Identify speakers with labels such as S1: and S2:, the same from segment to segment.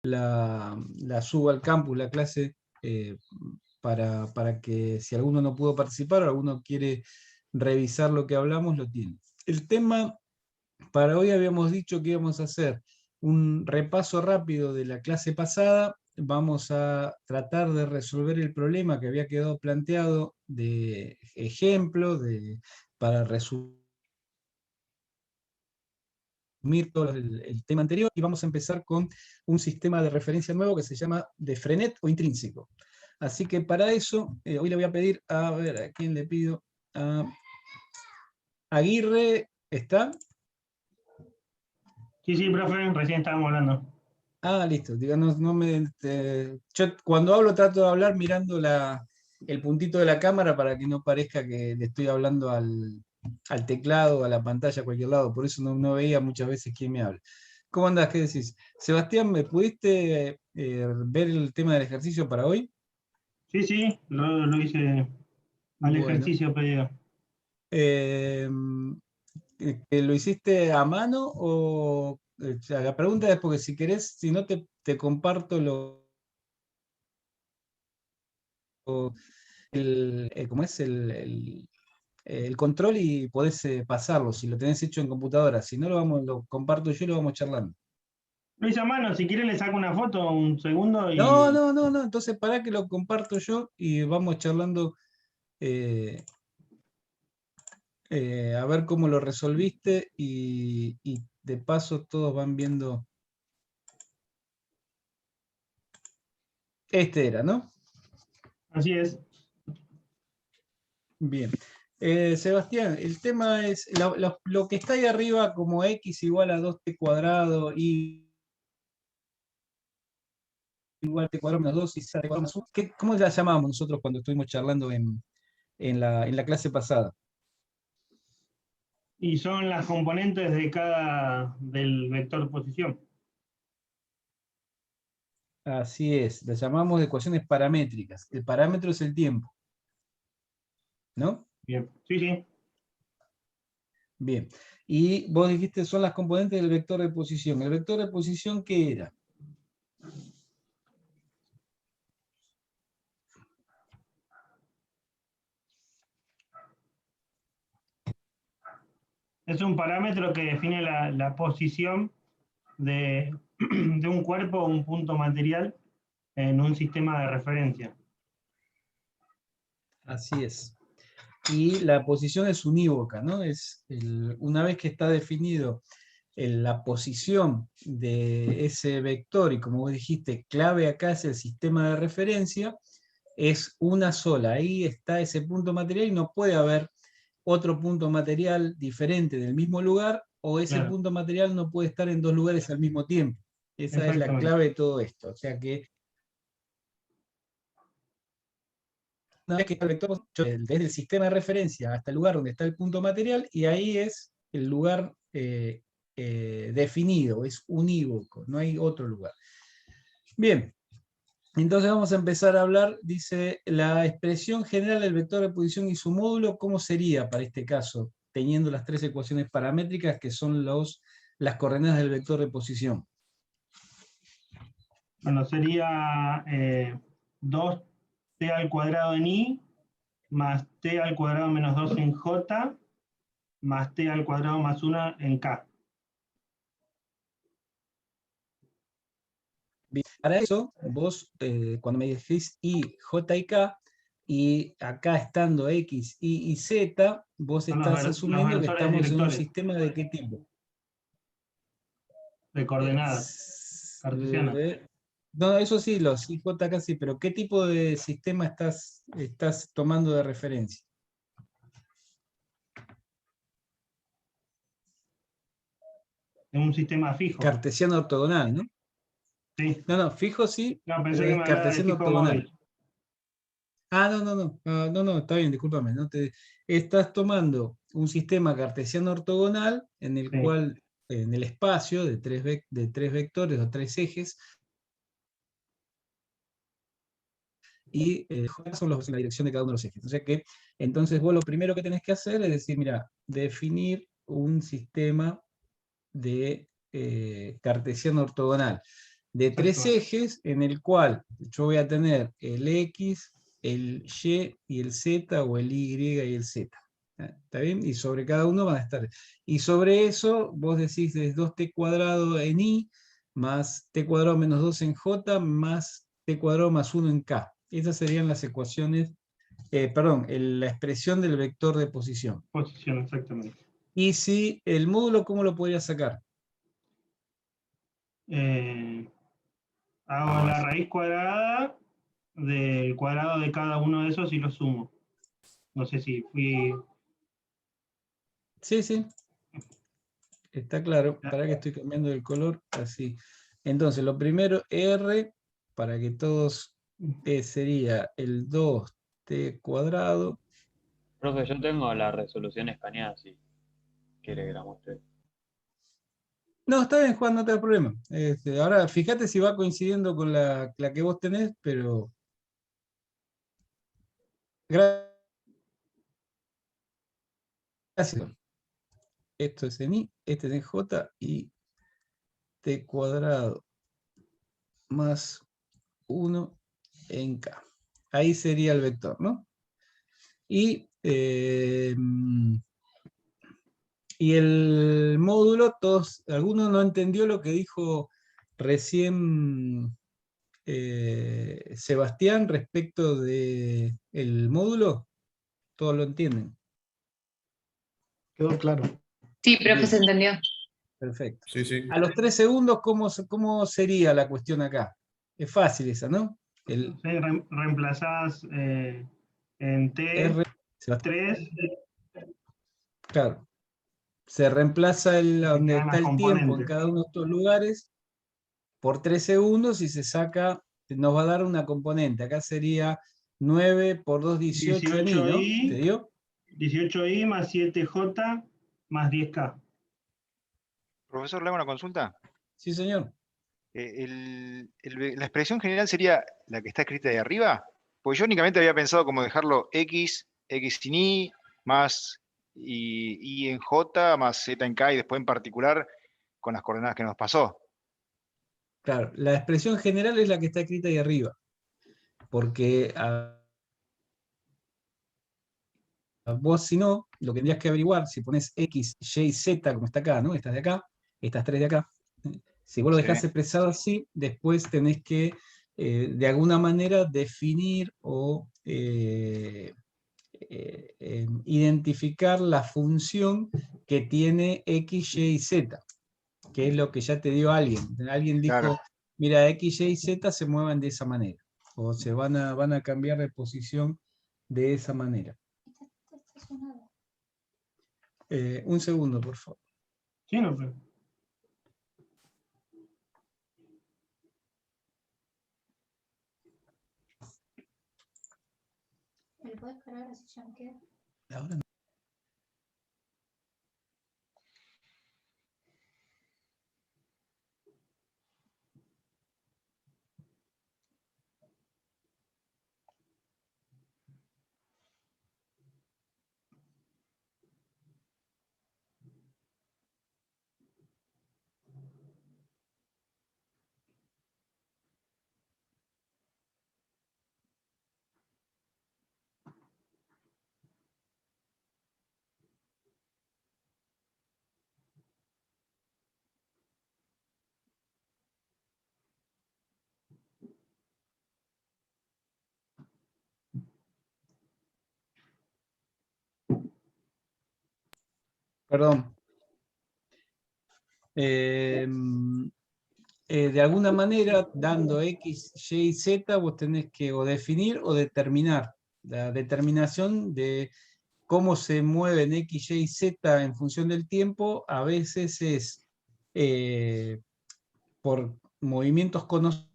S1: la subo al campus, la clase, para que si alguno no pudo participar o alguno quiere revisar lo que hablamos, lo tiene. El tema para hoy habíamos dicho que íbamos a hacer un repaso rápido de la clase pasada. Vamos a tratar de resolver el problema que había quedado planteado de ejemplo, para resumir todo el tema anterior, y vamos a empezar con un sistema de referencia nuevo que se llama de Frenet o intrínseco. Así que para eso, hoy le voy a pedir, a ver, ¿a quién le pido? A Aguirre, ¿está?
S2: Sí, sí, profe, recién estábamos hablando.
S1: Ah, listo. Díganos, yo cuando hablo trato de hablar mirando el puntito de la cámara para que no parezca que le estoy hablando al teclado, a la pantalla, a cualquier lado. Por eso no veía muchas veces quién me habla. ¿Cómo andás? ¿Qué decís? Sebastián, ¿me pudiste ver el tema del ejercicio para hoy?
S2: Sí, sí, lo hice al
S1: Bueno.
S2: ejercicio pedido.
S1: Eh, ¿Que lo hiciste a mano o sea, la pregunta es porque si querés, si no te comparto ¿cómo es? El control y podés pasarlo, si lo tenés hecho en computadora. Si no, lo comparto yo y lo vamos charlando.
S2: Lo hice a mano, si quiere le saco una foto un segundo
S1: No,
S2: y...
S1: no, no, no. Entonces, para que lo comparto yo y vamos charlando, eh, a ver cómo lo resolviste y de paso todos van viendo. Este era, ¿no?
S2: Así es.
S1: Bien. Sebastián, el tema es lo que está ahí arriba como x igual a 2t cuadrado y igual a t cuadrado menos 2 y z cuadrado más 1. ¿Cómo la llamábamos nosotros cuando estuvimos charlando en la clase pasada?
S2: Y son las componentes de del vector posición.
S1: Así es, la llamamos de ecuaciones paramétricas. El parámetro es el tiempo, ¿no?
S2: Bien, sí, sí.
S1: Bien. Y vos dijiste son las componentes del vector de posición. ¿El vector de posición qué era?
S2: Es un parámetro que define la posición de, de un cuerpo o un punto material en un sistema de referencia.
S1: Así es. Y la posición es unívoca, ¿no? Una vez que está definido la posición de ese vector, y como vos dijiste, clave acá es el sistema de referencia, es una sola. Ahí está ese punto material y no puede haber otro punto material diferente del mismo lugar, o ese
S2: Claro,
S1: punto material no puede estar en dos lugares al mismo tiempo. Esa es la
S2: exactamente.
S1: clave de todo esto. O sea que una vez que está el vector, desde el sistema de referencia hasta el lugar donde está el punto material, y ahí es el lugar definido, es unívoco, no hay otro lugar. Bien, entonces vamos a empezar a hablar, dice, la expresión general del vector de posición y su módulo, ¿cómo sería para este caso? Teniendo las tres ecuaciones paramétricas que son las coordenadas del vector de posición.
S2: Bueno, sería 2t al cuadrado en i más t al cuadrado menos 2 en j más t al cuadrado más 1 en k.
S1: Bien, para eso, vos, cuando me decís i, j y k, y acá estando x, y z, vos
S2: Son
S1: estás
S2: los
S1: asumiendo que
S2: versores
S1: estamos en un
S2: directores
S1: sistema de qué tipo.
S2: de coordenadas cartesianas.
S1: No, eso sí, los IJK sí, pero ¿qué tipo de sistema estás tomando de referencia?
S2: En un sistema fijo.
S1: Cartesiano ortogonal, ¿no?
S2: Sí.
S1: No, no, fijo sí,
S2: No,
S1: pero
S2: pensé que
S1: es
S2: me hablaba de
S1: cartesiano
S2: fijo
S1: ortogonal.
S2: móvil.
S1: Ah, no, no, no, no, no, está bien, discúlpame. Estás tomando un sistema cartesiano ortogonal en el
S2: Sí.
S1: cual, en el espacio de tres vectores o tres ejes, y son en la dirección de cada uno de los ejes. O sea que, entonces vos lo primero que tenés que hacer es decir, mira, definir un sistema de cartesiano ortogonal. de 3
S2: Exacto.
S1: ejes, en el cual yo voy a tener el X, el Y y el Z, o el Y y el Z. ¿Está bien? Y sobre cada uno van a estar. Y sobre eso vos decís es 2t cuadrado en Y, más t cuadrado menos 2 en J, más t cuadrado más 1 en K. Esas serían las ecuaciones, perdón, la expresión del vector de posición.
S2: Posición, exactamente.
S1: Y si el módulo, ¿cómo lo podría sacar?
S2: Hago la raíz cuadrada del cuadrado de cada uno de esos y lo sumo. No sé si fui...
S1: Sí, sí, está claro. Para que estoy cambiando el color, así. Entonces, lo primero, R, para que todos, sería el 2t cuadrado.
S3: Profe, yo tengo la resolución escaneada, si quiere que la muestre.
S1: No, está bien, Juan, no te da problema. Ahora, fíjate si va coincidiendo con la que vos tenés, pero... Gracias. Esto es en I, este es en J, y t cuadrado más 1 en K. Ahí sería el vector, ¿no? Y el módulo, alguno no entendió lo que dijo recién Sebastián respecto del módulo. Todos lo entienden.
S4: Quedó claro.
S5: Sí, profe,
S1: Bien,
S5: se entendió.
S1: perfecto.
S6: Sí, sí.
S1: A los 3 segundos, ¿cómo sería la cuestión acá? Es fácil esa, ¿no? El
S2: Sí, reemplazás en
S1: R,
S2: T3
S1: claro, se reemplaza
S2: y te
S1: donde
S2: quedan
S1: está
S2: las
S1: el tiempo en
S2: componentes.
S1: cada uno de estos lugares por 3 segundos y se saca, nos va a dar una componente. Acá sería 9 por 2, 18 en I, ¿no? ¿Te
S2: 18i,
S1: dio?
S2: 18i más 7j más 10k.
S7: Profesor, le hago una consulta.
S1: Sí, señor.
S7: La expresión general sería la que está escrita de arriba, pues yo únicamente había pensado como dejarlo x, x sin y, más y en j, más z en k, y después en particular con las coordenadas que nos pasó.
S1: Claro, la expresión general es la que está escrita ahí arriba, porque vos si no, lo que tendrías que averiguar, si pones x, y, z, como está acá, ¿no? Estas de acá, estas 3 de acá, si vos lo
S7: Sí,
S1: dejás expresado así, después tenés que, de alguna manera, definir o identificar la función que tiene x, y, z, que es lo que ya te dio alguien. Alguien
S7: claro.
S1: dijo, mira, x, y, z se mueven de esa manera, o se van a cambiar de posición de esa manera. Un segundo, por favor.
S2: ¿Sí no? Pero...
S1: Ahora no. Perdón. De alguna manera, dando x, y, z, vos tenés que o definir o determinar. La determinación de cómo se mueven x, y, z en función del tiempo, a veces es por movimientos conocidos,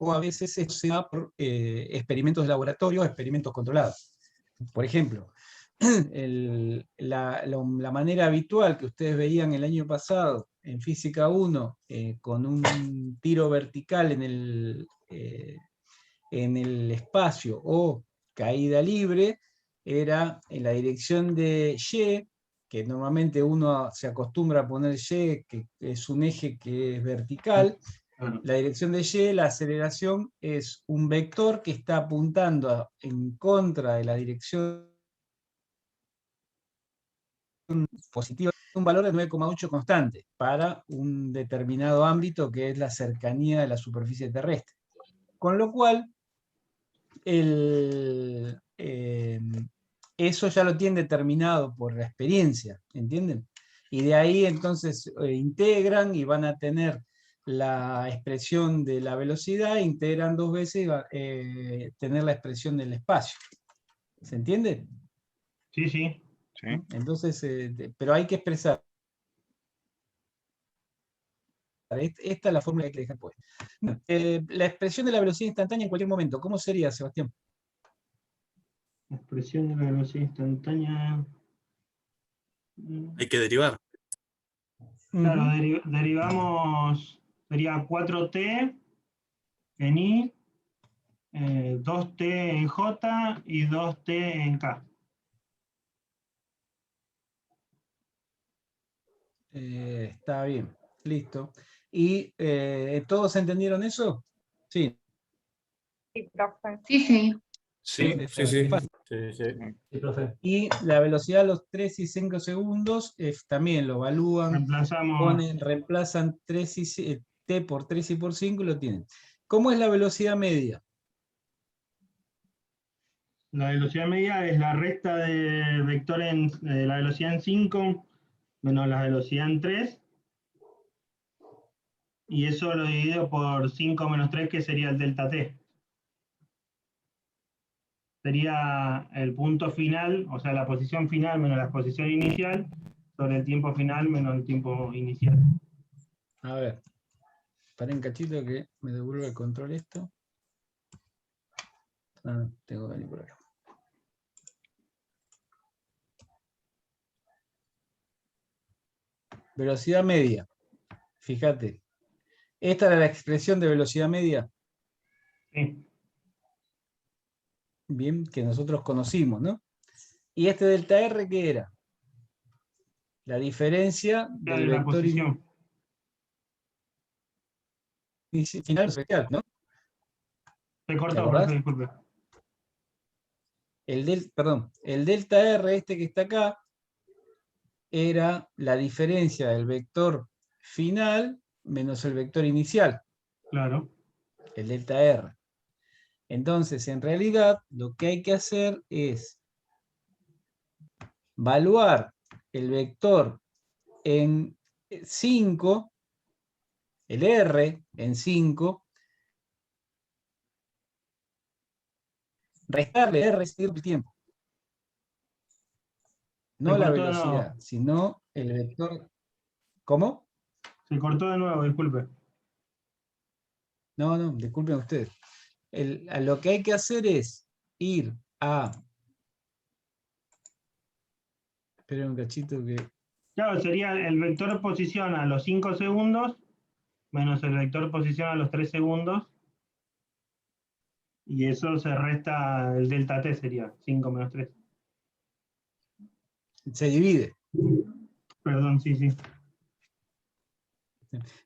S1: o a veces se da por experimentos de laboratorio o experimentos controlados. Por ejemplo, la manera habitual que ustedes veían el año pasado en Física 1, con un tiro vertical en el espacio o caída libre, era en la dirección de Y, que normalmente uno se acostumbra a poner Y, que es un eje que es vertical,
S2: Claro.
S1: la dirección de Y, la aceleración es un vector que está apuntando en contra de la dirección positiva, un valor de 9,8 constante para un determinado ámbito que es la cercanía de la superficie terrestre. Con lo cual, eso ya lo tienen determinado por la experiencia, ¿entienden? Y de ahí entonces integran y van a tener la expresión de la velocidad, integran dos veces y va a tener la expresión del espacio. ¿Se entiende?
S2: Sí, sí.
S7: ¿sí?
S1: Entonces, pero hay que expresar. Esta es la fórmula que hay que dejar pues. La expresión de la velocidad instantánea en cualquier momento, ¿cómo sería, Sebastián?
S2: La expresión de la velocidad instantánea.
S5: Hay que derivar.
S2: Claro,
S1: Ujú.
S2: derivamos, sería 4t en i, 2t en j y 2t en k.
S1: Está bien, listo. ¿Y todos entendieron eso? Sí.
S6: Sí, profe.
S8: Sí, sí.
S5: Sí,
S1: Es
S5: sí, sí.
S1: fácil.
S3: Sí, sí.
S4: Sí, profe.
S1: Y la velocidad a los 3 y 5 segundos también lo evalúan,
S2: Reemplazamos
S1: reemplazan t por 3 y por 5 y lo tienen. ¿Cómo es la velocidad media?
S2: la velocidad media, es la resta de vector de la velocidad en 5 menos la velocidad en 3. Y eso lo divido por 5 menos 3, que sería el delta t. Sería el punto final, o sea, la posición final menos la posición inicial, sobre el tiempo final menos el tiempo inicial.
S1: A ver, para un cachito que me devuelve el control esto. Ah, tengo que venir por acá. Velocidad media. Fíjate. Esta era la expresión de velocidad media,
S2: Sí,
S1: bien, que nosotros conocimos, ¿no? ¿Y este delta R qué era? La diferencia del
S2: de la
S1: vector
S2: posición.
S1: final especial, ¿no?
S2: Se
S1: ¿Te
S2: cortó,
S1: acordás?
S2: profe, disculpe.
S1: Perdón, el delta R, este que está acá, era la diferencia del vector final menos el vector inicial,
S2: Claro.
S1: el delta R. Entonces, en realidad, lo que hay que hacer es evaluar el vector en 5, el R en 5, restarle R el tiempo.
S2: Se
S1: No la
S2: cortó de
S1: velocidad,
S2: nuevo.
S1: sino el vector. ¿Cómo?
S2: Se cortó de nuevo, disculpe.
S1: No, no, disculpen ustedes. Lo que hay que hacer es ir a. Esperen un cachito que.
S2: Claro, sería el vector posición a los 5 segundos menos el vector posición a los 3 segundos. Y eso se resta el delta t, sería 5 menos 3.
S1: Se divide.
S2: Perdón, sí, sí.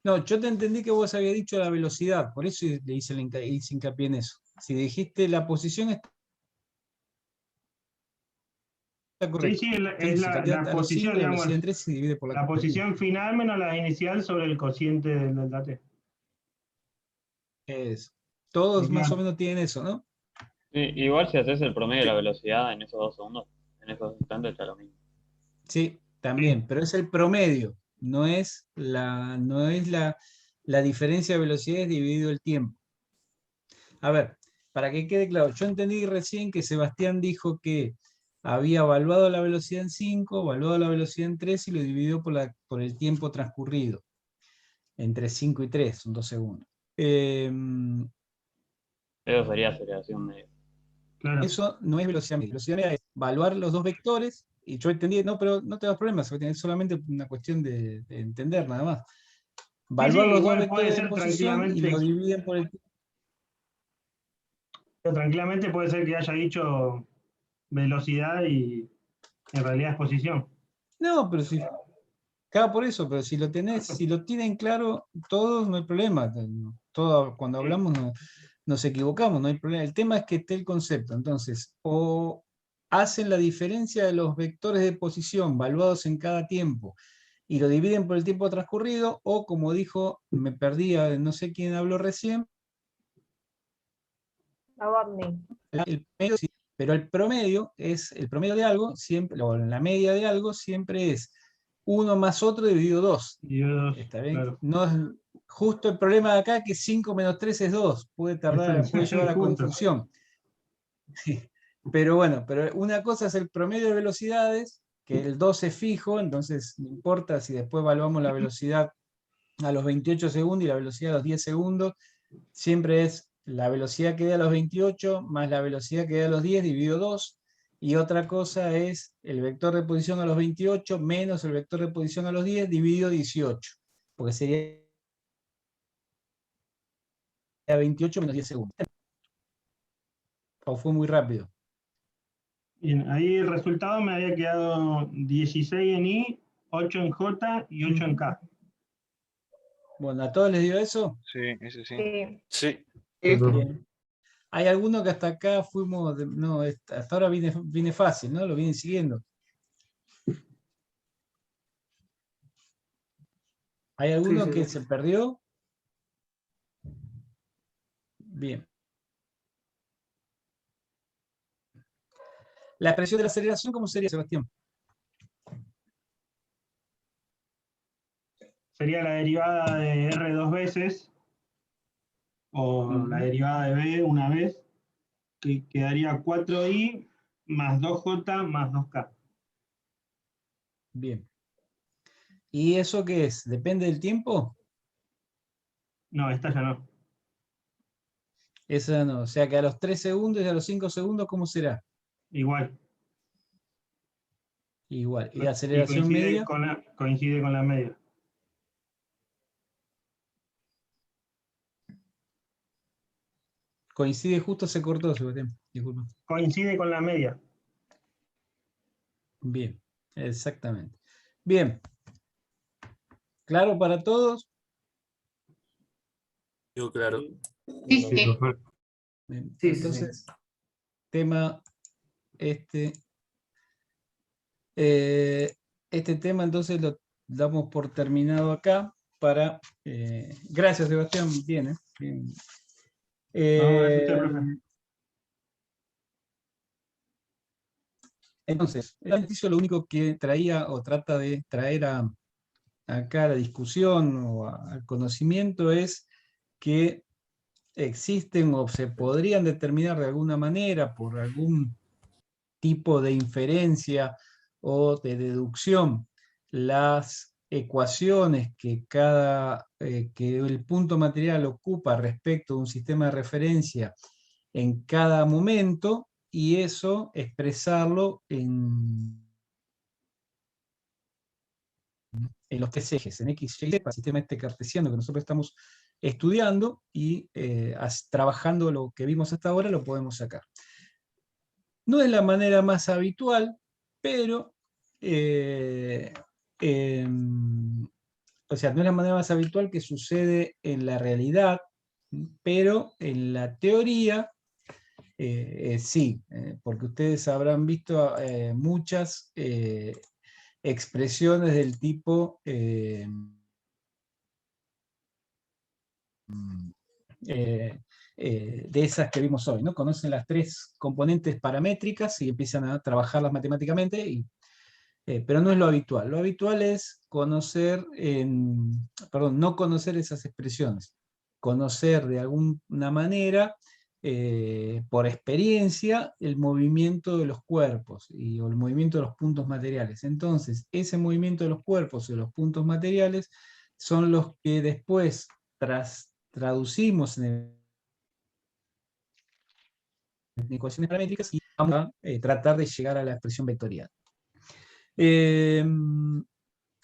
S1: No, yo te entendí que vos habías dicho la velocidad, por eso le hice hincapié en eso. Si dijiste la posición está
S2: Sí,
S1: correcta.
S2: sí,
S1: Entonces,
S2: es
S1: si cambiás
S2: la
S1: a los 5,
S2: posición,
S1: la
S2: digamos,
S1: velocidad en 3 se divide por
S2: la posición final menos la inicial sobre el cociente del delta t.
S1: Es, todos
S2: Sería-
S1: más o menos tienen eso, ¿no?
S3: Sí, igual si haces el promedio de la velocidad en esos 2 segundos, en esos instantes está lo mismo.
S1: Sí, también, pero es el promedio, no es la diferencia de velocidades dividido el tiempo. A ver, para que quede claro, yo entendí recién que Sebastián dijo que había evaluado la velocidad en 5, evaluado la velocidad en 3 y lo dividió por el tiempo transcurrido, entre 5 y 3, son 2 segundos.
S3: Eso sería aceleración media.
S2: Claro.
S1: Eso no es velocidad media. Velocidad media es evaluar los dos vectores, y yo entendí, no, pero no te das problemas, es solamente una cuestión de entender nada más. Evaluar los dos
S2: igual puede
S1: vectores de
S2: ser
S1: posición y lo dividen por el tiempo.
S2: tranquilamente puede ser que haya dicho velocidad y en realidad es posición.
S1: No, pero si, cada por eso, pero si lo tenés, si lo tienen claro todos, no hay problema. Todo, cuando hablamos nos equivocamos, no hay problema. El tema es que esté el concepto. Entonces, o hacen la diferencia de los vectores de posición valuados en cada tiempo y lo dividen por el tiempo transcurrido, o como dijo, me perdí, no sé quién habló recién,
S6: About me.
S1: el promedio, sí, pero el promedio es, el promedio de algo, siempre, o la media de algo, siempre es uno más otro dividido 2.
S2: Y yo dos,
S1: ¿Está bien?
S2: claro.
S1: No es, justo el problema de acá que 5 menos 3 es 2. Puede tardar,
S2: Eso,
S1: puede llevar a
S2: justo.
S1: confusión. Sí. Pero bueno, pero una cosa es el promedio de velocidades, que el 2 es fijo, entonces no importa si después evaluamos la velocidad a los 28 segundos y la velocidad a los 10 segundos, siempre es la velocidad que da a los 28 más la velocidad que da a los 10 dividido 2, y otra cosa es el vector de posición a los 28 menos el vector de posición a los 10 dividido 18, porque sería 28 menos 10 segundos. O fue muy rápido.
S2: Bien, ahí el resultado me había quedado 16 en I, 8 en J y 8 en K.
S1: Bueno, ¿a todos les dio eso?
S7: Sí, ese sí.
S6: Sí.
S5: Sí.
S1: Bien. Hay alguno que hasta acá fuimos, no, hasta ahora viene fácil, ¿no? Lo vienen siguiendo. ¿Hay alguno que se perdió? Bien. La expresión de la aceleración, ¿cómo sería, Sebastián?
S2: Sería la derivada de R dos veces, o la derivada de B una vez, que quedaría 4I más 2J más 2K.
S1: Bien. ¿Y eso qué es? ¿Depende del tiempo?
S2: No, esta ya no.
S1: Esa no. O sea que a los 3 segundos y a los 5 segundos, ¿cómo será?
S2: Igual.
S1: Igual. ¿Y
S2: Y
S1: aceleración media?
S2: coincide con la media.
S1: Coincide, justo se cortó, Sebastián. Disculpa.
S2: Coincide con la media.
S1: Bien, exactamente. Bien. ¿Claro para todos?
S5: Digo, claro.
S8: Sí, sí.
S1: Bien.
S8: Sí,
S1: Entonces, tema este tema entonces lo damos por terminado acá para... gracias, Sebastián. Bien, bien.
S2: No, gracias a usted, profe.
S1: Entonces, el ejercicio lo único que traía o trata de traer acá a la discusión o al conocimiento es que existen o se podrían determinar de alguna manera por algún tipo de inferencia o de deducción las ecuaciones que que el punto material ocupa respecto a un sistema de referencia en cada momento, y eso expresarlo en los tres ejes, en X, Y, Z, para el sistema este cartesiano que nosotros estamos estudiando, y trabajando lo que vimos hasta ahora lo podemos sacar. No es la manera más habitual, pero o sea, no es la manera más habitual que sucede en la realidad, pero en la teoría sí, porque ustedes habrán visto muchas expresiones del tipo de esas que vimos hoy, ¿no? Conocen las tres componentes paramétricas y empiezan a trabajarlas matemáticamente, pero no es lo habitual. Lo habitual es conocer, no conocer esas expresiones, conocer de alguna manera, por experiencia, el movimiento de los cuerpos o el movimiento de los puntos materiales. Entonces, ese movimiento de los cuerpos y de los puntos materiales son los que después traducimos en ecuaciones paramétricas y vamos a tratar de llegar a la expresión vectorial.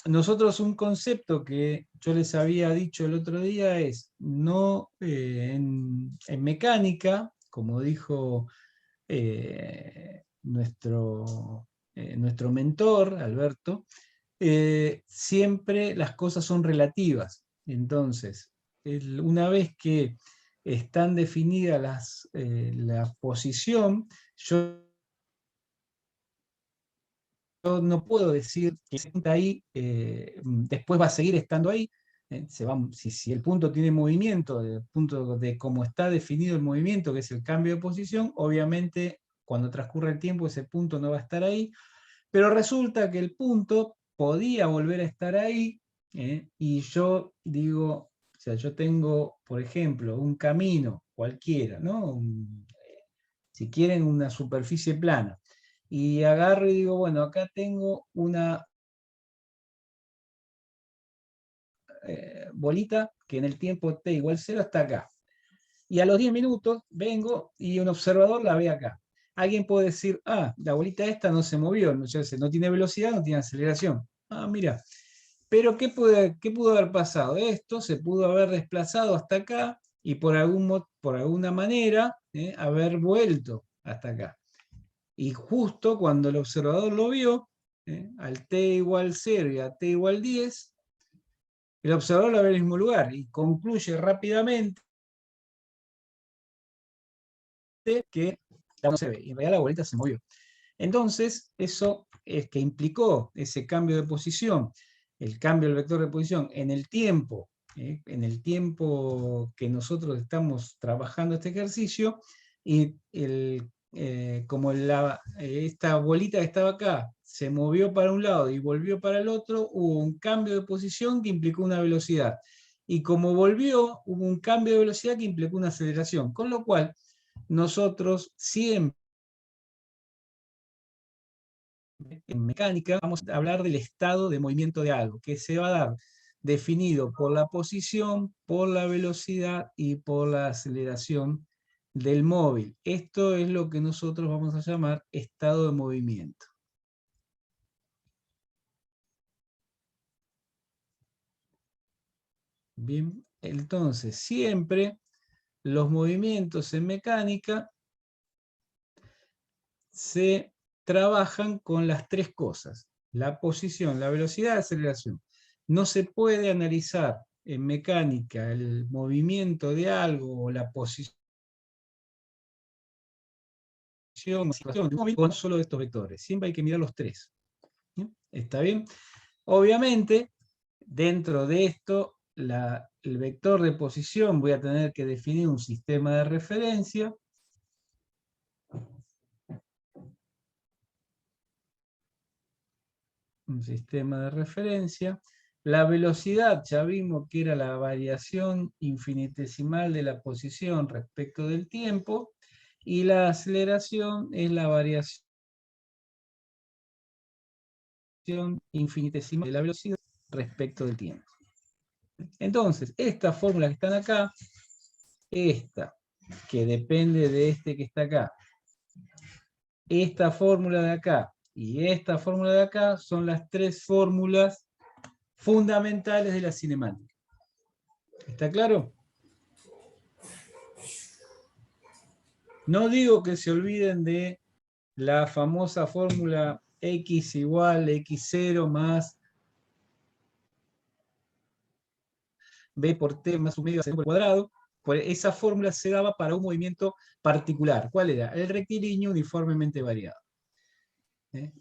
S1: Nosotros un concepto que yo les había dicho el otro día es, no en mecánica, como dijo nuestro nuestro mentor, Alberto, siempre las cosas son relativas. Entonces, una vez que están definidas la posición, yo no puedo decir que está ahí, después va a seguir estando ahí. Si el punto tiene movimiento, el punto de cómo está definido el movimiento, que es el cambio de posición, obviamente cuando transcurre el tiempo ese punto no va a estar ahí, pero resulta que el punto podía volver a estar ahí, y yo digo, o sea, yo tengo, por ejemplo, un camino cualquiera, ¿no? Si quieren, una superficie plana, y agarro y digo, bueno, acá tengo una bolita que en el tiempo t igual 0 está acá. Y a los 10 minutos vengo y un observador la ve acá. Alguien puede decir, ah, la bolita esta no se movió, no tiene velocidad, no tiene aceleración. Ah, mira. Pero ¿qué pudo haber pasado? Esto se pudo haber desplazado hasta acá y por alguna manera haber vuelto hasta acá. Y justo cuando el observador lo vio, al t igual 0 y a t igual 10, el observador la ve en el mismo lugar y concluye rápidamente que no se ve, y en realidad la bolita se movió. Entonces, eso es que implicó ese cambio de posición, el cambio del vector de posición en el tiempo que nosotros estamos trabajando este ejercicio, y como esta bolita que estaba acá se movió para un lado y volvió para el otro, hubo un cambio de posición que implicó una velocidad. Y como volvió, hubo un cambio de velocidad que implicó una aceleración. Con lo cual, nosotros siempre en mecánica vamos a hablar del estado de movimiento de algo, que se va a dar definido por la posición, por la velocidad y por la aceleración del móvil. Esto es lo que nosotros vamos a llamar estado de movimiento. Bien, entonces siempre los movimientos en mecánica se trabajan con las tres cosas: la posición, la velocidad y la aceleración. No se puede analizar en mecánica el movimiento de algo o la posición con solo estos vectores. Siempre hay que mirar los tres. ¿Está bien? Obviamente, dentro de esto, el vector de posición, voy a tener que definir un sistema de referencia. Un sistema de referencia. La velocidad, ya vimos que era la variación infinitesimal de la posición respecto del tiempo, y la aceleración es la variación infinitesimal de la velocidad respecto del tiempo. Entonces, estas fórmulas que están acá, esta, que depende de este que está acá, esta fórmula de acá y esta fórmula de acá, son las tres fórmulas fundamentales de la cinemática. ¿Está claro? No digo que se olviden de la famosa fórmula x igual x0 más b por t más un medio al cuadrado. Pues esa fórmula se daba para un movimiento particular. ¿Cuál era? El rectilíneo uniformemente variado.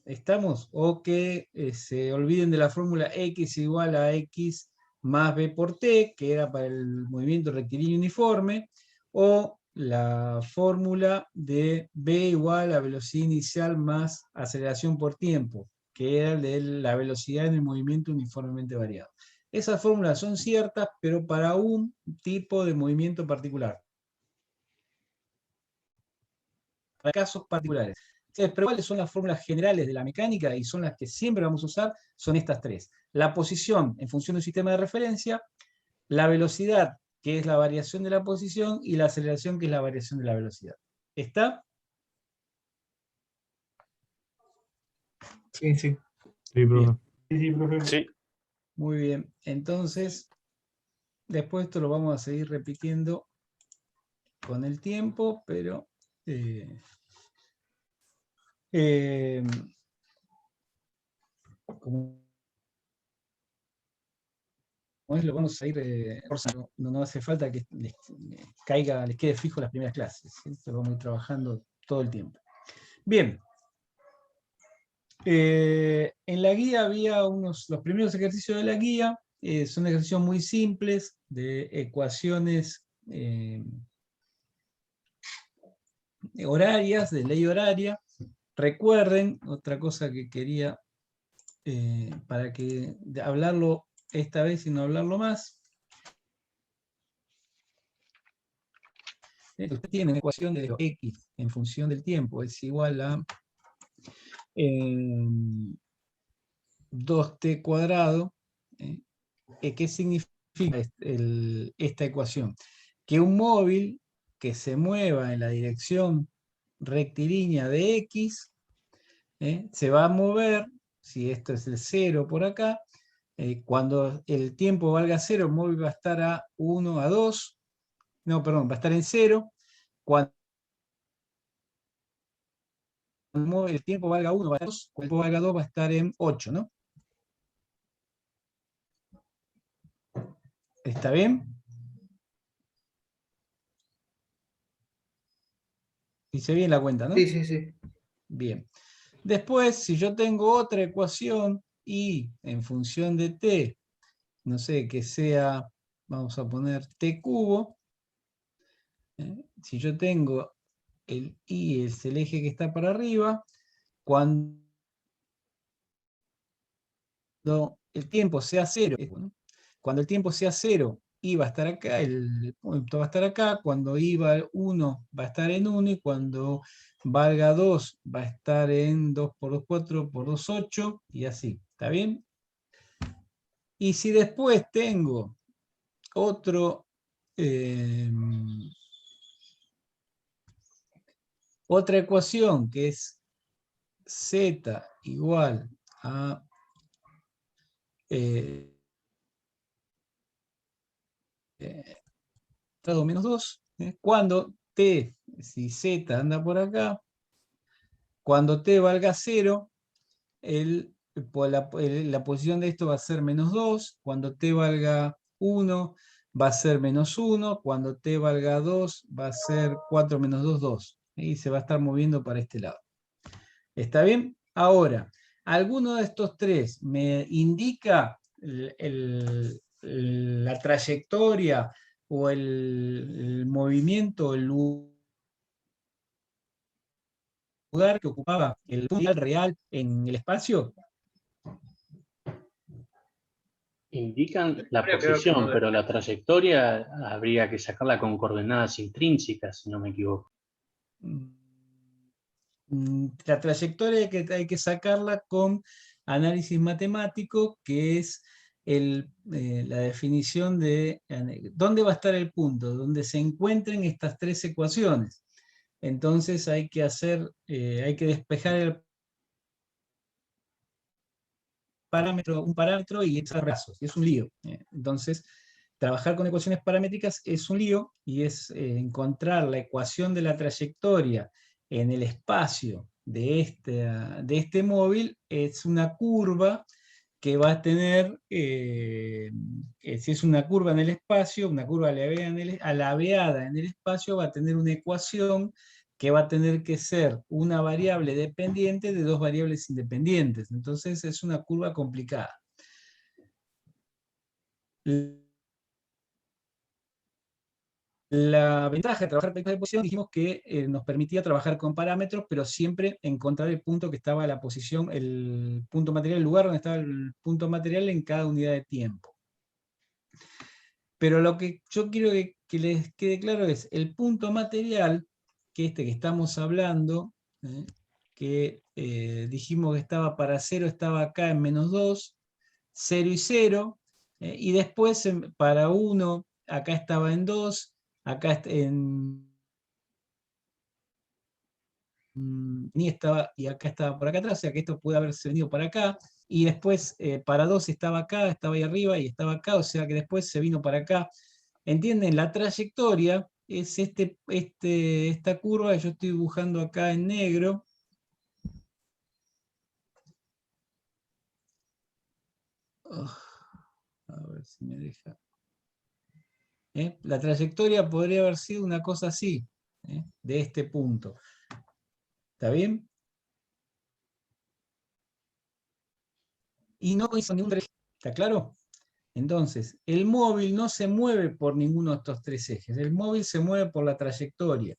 S1: ¿Estamos? O que se olviden de la fórmula x igual a x más b por t, que era para el movimiento rectilíneo uniforme, o la fórmula de b igual a velocidad inicial más aceleración por tiempo, que era de la velocidad en el movimiento uniformemente variado. Esas fórmulas son ciertas, pero para un tipo de movimiento particular. Para casos particulares. Pero ¿cuáles son las fórmulas generales de la mecánica? Y son las que siempre vamos a usar, son estas tres. La posición en función de un sistema de referencia, la velocidad, que es la variación de la posición, y la aceleración, que es la variación de la velocidad. ¿Está?
S4: Sí, sí.
S2: Sí, profe. Sí, profe.
S3: Sí.
S1: Muy bien. Entonces, después esto lo vamos a seguir repitiendo con el tiempo, pero como lo vamos a ir forzando. No hace falta que les quede fijo las primeras clases, ¿sí? Lo vamos a ir trabajando todo el tiempo. Bien. En la guía había los primeros ejercicios de la guía, son ejercicios muy simples de ecuaciones horarias, de ley horaria. Recuerden, otra cosa que quería, para que hablarlo esta vez y no hablarlo más. Usted tiene una ecuación de x en función del tiempo, es igual a 2t cuadrado. ¿Qué significa esta ecuación? Que un móvil que se mueva en la dirección rectilínea de x, se va a mover, si esto es el 0 por acá, cuando el tiempo valga 0, el móvil va a estar a 1, a 2, no, perdón, va a estar en 0, cuando el tiempo valga 1, va a estar en 2, cuando el tiempo valga 2 va a estar en 8, ¿no? ¿Está bien? Hice bien la cuenta, ¿no?
S4: Sí, sí, sí.
S1: Bien. Después, si yo tengo otra ecuación y en función de t, no sé, que sea, vamos a poner t cubo, si yo tengo el y es el eje que está para arriba, cuando el tiempo sea 0, cuando el tiempo sea 0, y va a estar acá, el punto va a estar acá, cuando i va al 1 va a estar en 1, y cuando valga 2 va a estar en 2 por 2, 4 por 2, 8, y así, ¿está bien? Y si después tengo otra ecuación que es z igual a menos 2, cuando t, si z anda por acá, cuando t valga 0, la posición de esto va a ser menos 2, cuando t valga 1 va a ser menos 1, cuando t valga 2 va a ser 4 menos 2, 2, y se va a estar moviendo para este lado. ¿Está bien? Ahora, ¿alguno de estos tres me indica la trayectoria o el movimiento, el lugar que ocupaba el punto real en el espacio?
S8: Indican la
S3: Creo que
S8: posición,
S3: no.
S8: pero la trayectoria habría que sacarla con coordenadas intrínsecas, si no me equivoco.
S1: La trayectoria hay que sacarla con análisis matemático, que es la definición de dónde va a estar el punto, donde se encuentren estas tres ecuaciones. Entonces hay que despejar un parámetro y echar brazos, y es un lío. Entonces, trabajar con ecuaciones paramétricas es un lío, y es encontrar la ecuación de la trayectoria en el espacio de este móvil. Es una curva que va a tener, si es una curva en el espacio, una curva alabeada en el espacio, va a tener una ecuación que va a tener que ser una variable dependiente de dos variables independientes. Entonces es una curva complicada. La ventaja de trabajar con esta posición, dijimos que nos permitía trabajar con parámetros, pero siempre encontrar el punto que estaba la posición, el punto material, el lugar donde estaba el punto material en cada unidad de tiempo. Pero lo que yo quiero que les quede claro es el punto material, que que estamos hablando, que dijimos que estaba para 0, estaba acá en menos 2, 0 y 0, y después para 1, acá estaba en 2, acá ni estaba, y acá estaba por acá atrás, o sea que esto puede haberse venido para acá, y después para 2 estaba acá, estaba ahí arriba, y estaba acá, o sea que después se vino para acá. ¿Entienden? La trayectoria es esta curva que yo estoy dibujando acá en negro. A ver si me deja. La trayectoria podría haber sido una cosa así, de este punto. ¿Está bien? Y no coincide ningún eje. ¿Está claro? Entonces, el móvil no se mueve por ninguno de estos tres ejes. El móvil se mueve por la trayectoria.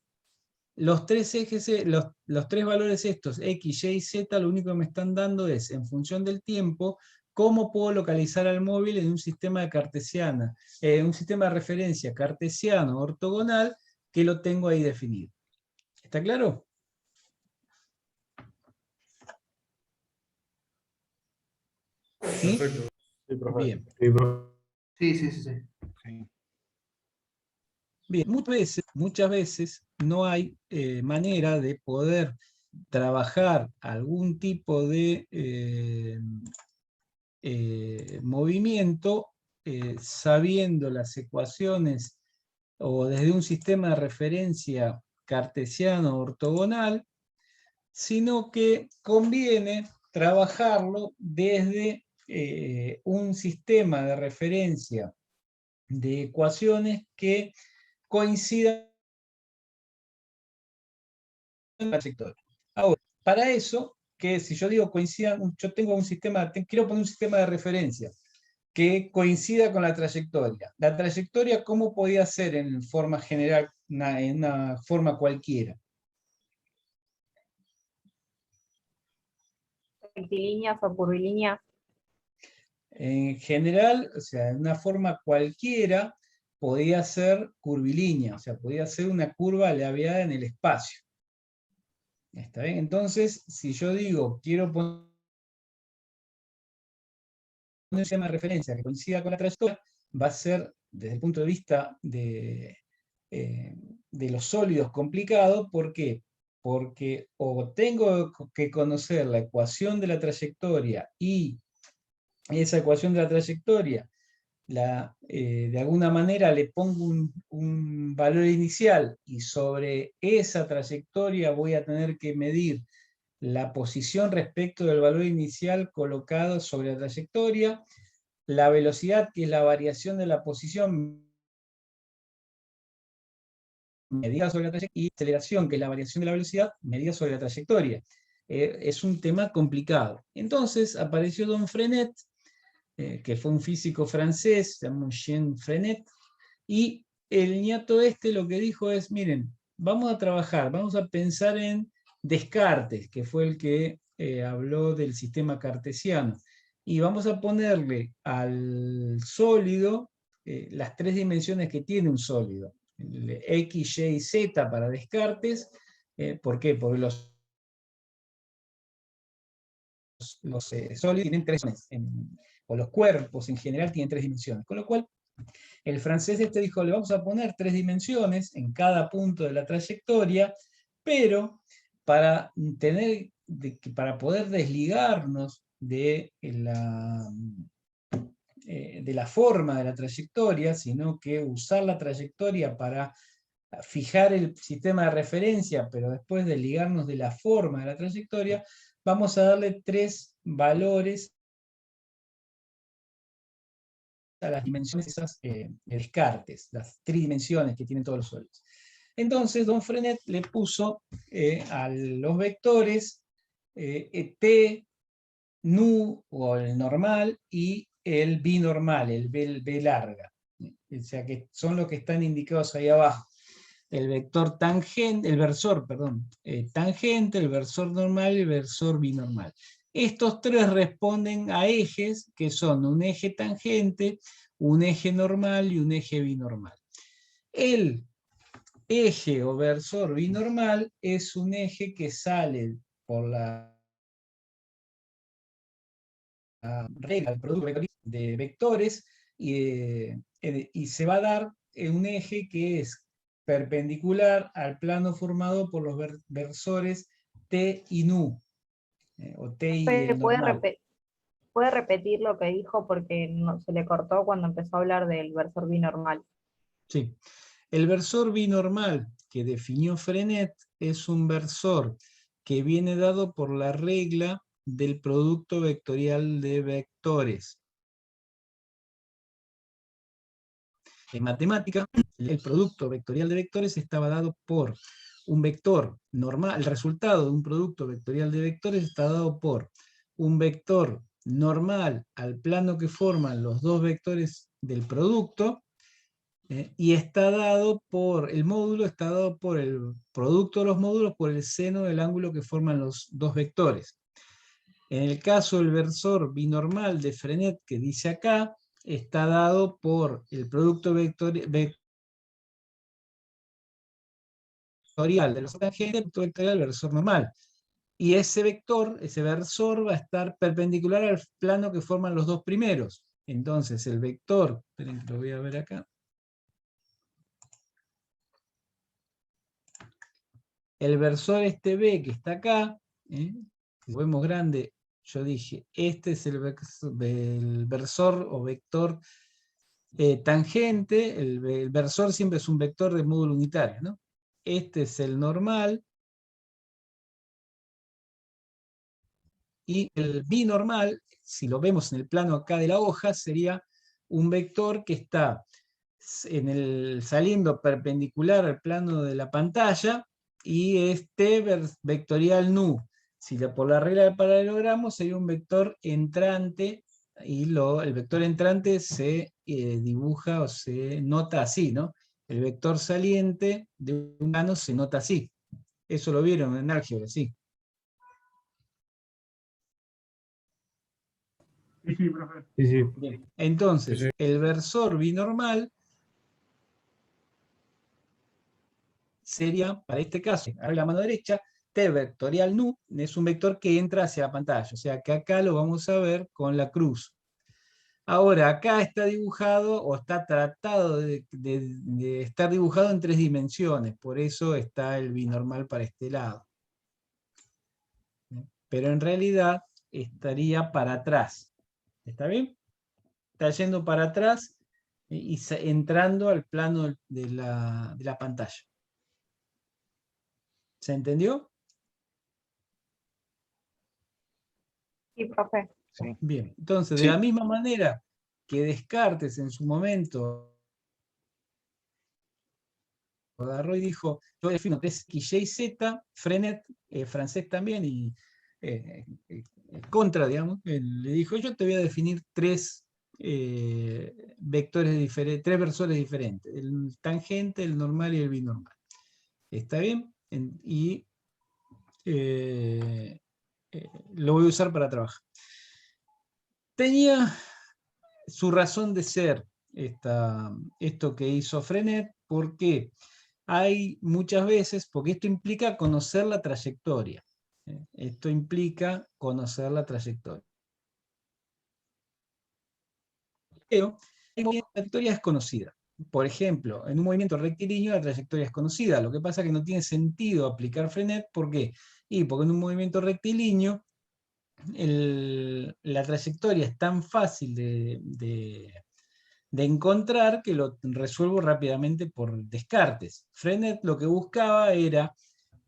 S1: Los tres ejes, los tres valores estos, X, Y, Z, lo único que me están dando es, en función del tiempo, cómo puedo localizar al móvil en un sistema de cartesiana, un sistema de referencia cartesiano ortogonal, que lo tengo ahí definido. ¿Está claro? ¿Sí?
S9: Perfecto. Sí, profe.
S1: Bien.
S9: Sí, profe.
S7: Sí.
S1: Bien, muchas veces no hay manera de poder trabajar algún tipo de movimiento sabiendo las ecuaciones o desde un sistema de referencia cartesiano ortogonal, sino que conviene trabajarlo desde un sistema de referencia de ecuaciones que coincidan en la trayectoria. Ahora, para eso, que si yo digo coincidan, yo tengo un sistema, quiero poner un sistema de referencia que coincida con la trayectoria. La trayectoria, ¿cómo podía ser en forma general, en una forma cualquiera?
S6: Rectilíneas o curvilíneas.
S1: En general, o sea, en una forma cualquiera, podía ser curvilínea, o sea, podía ser una curva aleaviada en el espacio. ¿Está bien? Entonces, si yo digo, quiero poner un sistema de referencia que coincida con la trayectoria, va a ser, desde el punto de vista de los sólidos, complicado. ¿Por qué? Porque o tengo que conocer la ecuación de la trayectoria y esa ecuación de la trayectoria de alguna manera le pongo un valor inicial y sobre esa trayectoria voy a tener que medir la posición respecto del valor inicial colocado sobre la trayectoria, la velocidad, que es la variación de la posición medida sobre la trayectoria, y aceleración, que es la variación de la velocidad medida sobre la trayectoria. Es un tema complicado. Entonces apareció Don Frenet, que fue un físico francés, se llama Jean Frenet, y el niato este lo que dijo es, miren, vamos a trabajar, vamos a pensar en Descartes, que fue el que habló del sistema cartesiano, y vamos a ponerle al sólido las tres dimensiones que tiene un sólido, X, Y, Z para Descartes. ¿Por qué? Porque los sólidos tienen tres dimensiones, o los cuerpos en general tienen tres dimensiones, con lo cual el francés este dijo, le vamos a poner tres dimensiones en cada punto de la trayectoria, pero para poder desligarnos de la forma de la trayectoria, sino que usar la trayectoria para fijar el sistema de referencia, pero después desligarnos de la forma de la trayectoria, vamos a darle tres valores a las dimensiones esas de Descartes, las tridimensiones que tienen todos los sólidos. Entonces, Don Frenet le puso a los vectores T, nu, o el normal, y el binormal, el B larga. O sea, que son los que están indicados ahí abajo. El vector tangente, el versor, perdón, tangente, el versor normal y el versor binormal. Estos tres responden a ejes que son un eje tangente, un eje normal y un eje binormal. El eje o versor binormal es un eje que sale por la regla del producto de vectores y se va a dar un eje que es perpendicular al plano formado por los versores T y nu, o T y el normal.
S6: ¿Puede repetir lo que dijo? Porque no, se le cortó cuando empezó a hablar del versor binormal.
S1: Sí. El versor binormal que definió Frenet es un versor que viene dado por la regla del producto vectorial de vectores. En matemática, el producto vectorial de vectores estaba dado por un vector normal, el resultado de un producto vectorial de vectores está dado por un vector normal al plano que forman los dos vectores del producto, y está dado por, el módulo está dado por el producto de los módulos por el seno del ángulo que forman los dos vectores. En el caso del versor binormal de Frenet que dice acá, está dado por el producto vectorial de los tangentes, el producto vectorial del versor normal. Y ese vector, ese versor, va a estar perpendicular al plano que forman los dos primeros. Entonces el vector, esperen que lo voy a ver acá. El versor este B que está acá, si lo vemos grande, yo dije, este es el versor o vector tangente, el versor siempre es un vector de módulo unitario, ¿no? Este es el normal, y el binormal, si lo vemos en el plano acá de la hoja, sería un vector que está saliendo perpendicular al plano de la pantalla, y este vectorial nu. Si por la regla del paralelogramo sería un vector entrante, y el vector entrante se dibuja o se nota así, ¿no? El vector saliente de un plano se nota así. Eso lo vieron en álgebra, sí.
S2: Sí, sí, profe.
S4: Sí, sí.
S1: Bien. Entonces,
S4: Sí, sí.
S1: el versor binormal sería, para este caso, a la mano derecha, T vectorial nu es un vector que entra hacia la pantalla, o sea que acá lo vamos a ver con la cruz. Ahora, acá está dibujado, o está tratado de estar dibujado en 3 dimensiones, por eso está el binormal para este lado. Pero en realidad estaría para atrás. ¿Está bien? Está yendo para atrás y entrando al plano de la pantalla. ¿Se entendió?
S6: Sí, profe.
S7: Sí.
S1: Bien, entonces de
S5: Sí.
S1: la misma manera que Descartes en su momento agarró y dijo, yo defino 3x, y, z, Frenet, francés también, y contra, digamos, él le dijo, yo te voy a definir 3 vectores diferentes, 3 versores diferentes, el tangente, el normal y el binormal. ¿Está bien? Y lo voy a usar para trabajar. Tenía su razón de ser esto que hizo Frenet, porque hay muchas veces, porque esto implica conocer la trayectoria. Esto implica conocer la trayectoria. Pero la trayectoria es conocida. Por ejemplo, en un movimiento rectilíneo la trayectoria es conocida. Lo que pasa es que no tiene sentido aplicar Frenet. ¿Por qué? Porque en un movimiento rectilíneo la trayectoria es tan fácil de encontrar que lo resuelvo rápidamente por Descartes. Frenet lo que buscaba era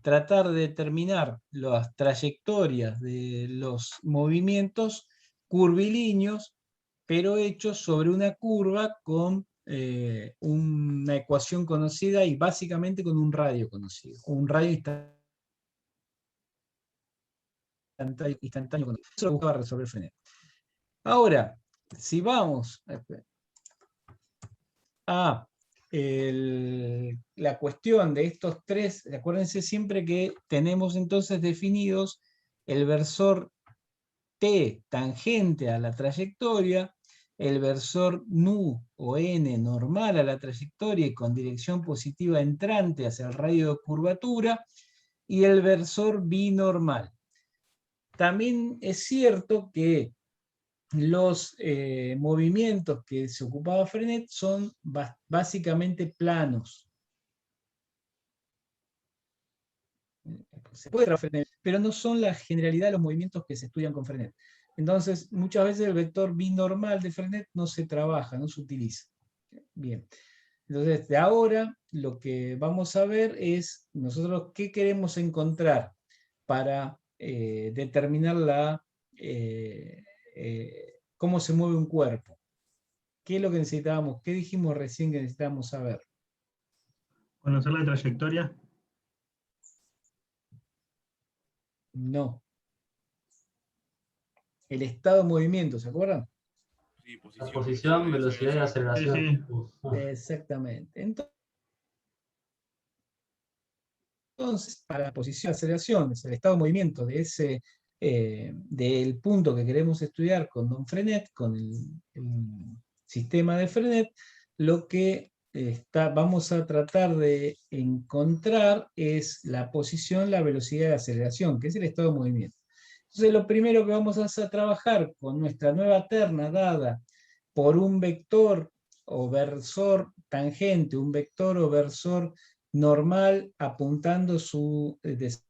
S1: tratar de determinar las trayectorias de los movimientos curvilíneos, pero hechos sobre una curva con una ecuación conocida y básicamente con un radio conocido, un radio instantáneo conocido. Eso lo buscaba resolver Frenet. Ahora, si vamos a la cuestión de estos 3, acuérdense siempre que tenemos entonces definidos el versor T tangente a la trayectoria, el versor nu o n normal a la trayectoria y con dirección positiva entrante hacia el radio de curvatura, y el versor binormal. También es cierto que los movimientos que se ocupaba Frenet son básicamente planos. Se puede trabajar Frenet, pero no son la generalidad de los movimientos que se estudian con Frenet. Entonces, muchas veces el vector binormal de Frenet no se trabaja, no se utiliza. Bien. Entonces, de ahora, lo que vamos a ver es nosotros qué queremos encontrar para determinar cómo se mueve un cuerpo. ¿qué es lo que necesitábamos? ¿Qué dijimos recién que necesitábamos saber?
S2: Conocer la trayectoria.
S1: No. El estado de movimiento, ¿se acuerdan?
S5: Sí,
S8: La posición, velocidad y aceleración.
S2: Sí, sí.
S1: Exactamente. Entonces, para la posición de aceleración, es el estado de movimiento de del punto que queremos estudiar con Don Frenet, con el sistema de Frenet, lo que vamos a tratar de encontrar es la posición, la velocidad de aceleración, que es el estado de movimiento. Entonces, lo primero que vamos a trabajar con nuestra nueva terna dada por un vector o versor tangente, un vector o versor normal apuntando su desarrollo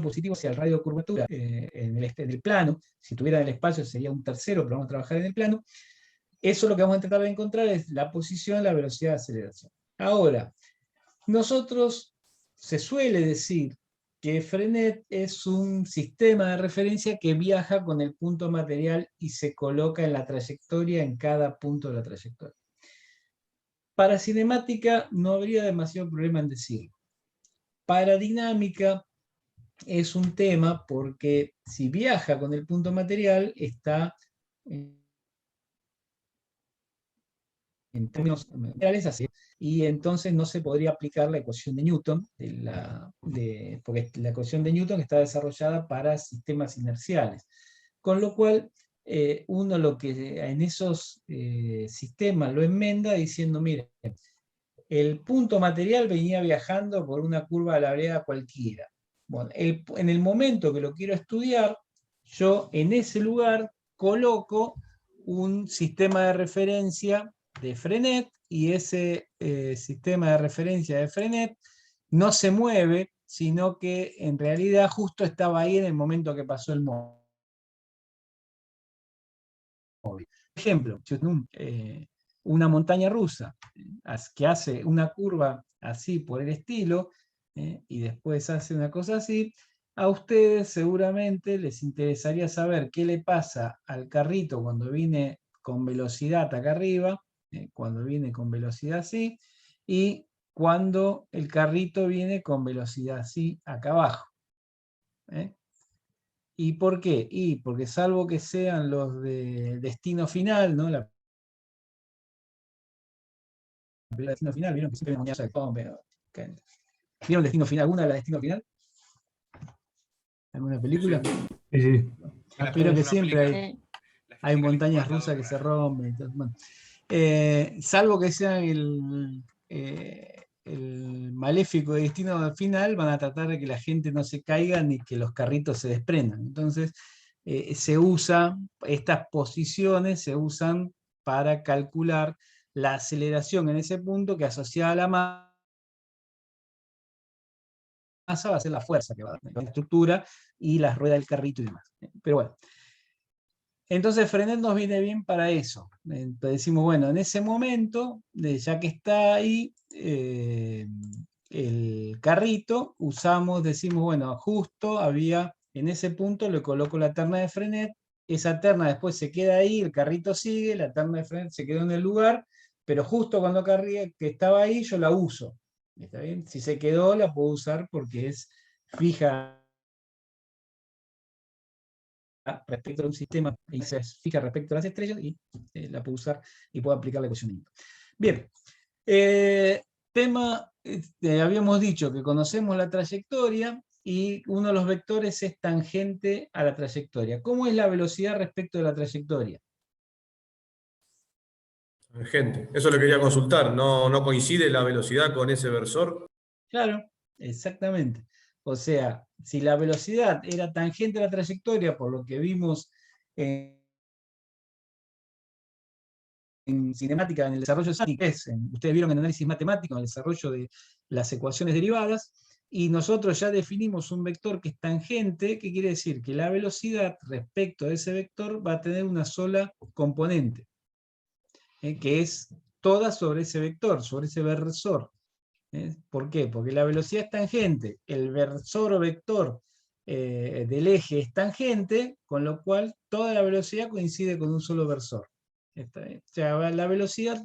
S1: positivo hacia el radio de curvatura en el plano. Si tuviera en el espacio sería un tercero, pero vamos a trabajar en el plano. Eso lo que vamos a tratar de encontrar es la posición, la velocidad de aceleración. Ahora, nosotros se suele decir que Frenet es un sistema de referencia que viaja con el punto material y se coloca en la trayectoria, en cada punto de la trayectoria. Para cinemática no habría demasiado problema en decirlo. Para dinámica es un tema porque si viaja con el punto material está en términos generales así, y entonces no se podría aplicar la ecuación de Newton, porque la ecuación de Newton está desarrollada para sistemas inerciales. Con lo cual, uno lo que en esos sistemas lo enmenda diciendo, mire, el punto material venía viajando por una curva de la vereda cualquiera. Bueno, en el momento que lo quiero estudiar, yo en ese lugar coloco un sistema de referencia de Frenet, y ese sistema de referencia de Frenet no se mueve, sino que en realidad justo estaba ahí en el momento que pasó el móvil. Por ejemplo, una montaña rusa que hace una curva así por el estilo, y después hace una cosa así, a ustedes seguramente les interesaría saber qué le pasa al carrito cuando viene con velocidad acá arriba, cuando viene con velocidad así, y cuando el carrito viene con velocidad así acá abajo. ¿Y por qué? Y porque salvo que sean los de Destino Final, ¿no? La película Destino Final, ¿vieron que siempre me de Pompe? ¿Vieron Destino Final? ¿Alguna de las Destino Final? ¿Alguna película?
S2: Sí, sí.
S1: Espero que siempre hay
S5: física
S1: montañas
S5: le
S1: rusas que se
S5: importa
S1: rompen. Bueno. Salvo que sean el maléfico de Destino Final, van a tratar de que la gente no se caiga ni que los carritos se desprendan. Entonces, estas posiciones se usan para calcular la aceleración en ese punto, que asociada a la masa va a ser la fuerza que va a dar la estructura y las ruedas del carrito y demás. Pero bueno. Entonces Frenet nos viene bien para eso. Entonces decimos, bueno, en ese momento, ya que está ahí el carrito, decimos, bueno, justo había, en ese punto le coloco la terna de Frenet, esa terna después se queda ahí, el carrito sigue, la terna de Frenet se quedó en el lugar, pero justo cuando que estaba ahí yo la uso. ¿Está bien? Si se quedó la puedo usar porque es fija respecto a un sistema y se fija respecto a las estrellas, y la puedo usar y puedo aplicar la ecuación de Newton. Bien, habíamos dicho que conocemos la trayectoria y uno de los vectores es tangente a la trayectoria. ¿Cómo es la velocidad respecto de la trayectoria?
S9: Gente, eso le quería consultar. ¿No coincide la velocidad con ese versor?
S1: Claro, exactamente. O sea, si la velocidad era tangente a la trayectoria, por lo que vimos en cinemática, en el desarrollo de ustedes vieron en análisis matemático, en el desarrollo de las ecuaciones derivadas, y nosotros ya definimos un vector que es tangente, que quiere decir que la velocidad respecto a ese vector va a tener una sola componente, que es toda sobre ese vector, sobre ese versor. ¿Por qué? Porque la velocidad es tangente, el versor o vector del eje es tangente, con lo cual toda la velocidad coincide con un solo versor. Está bien. O sea, la velocidad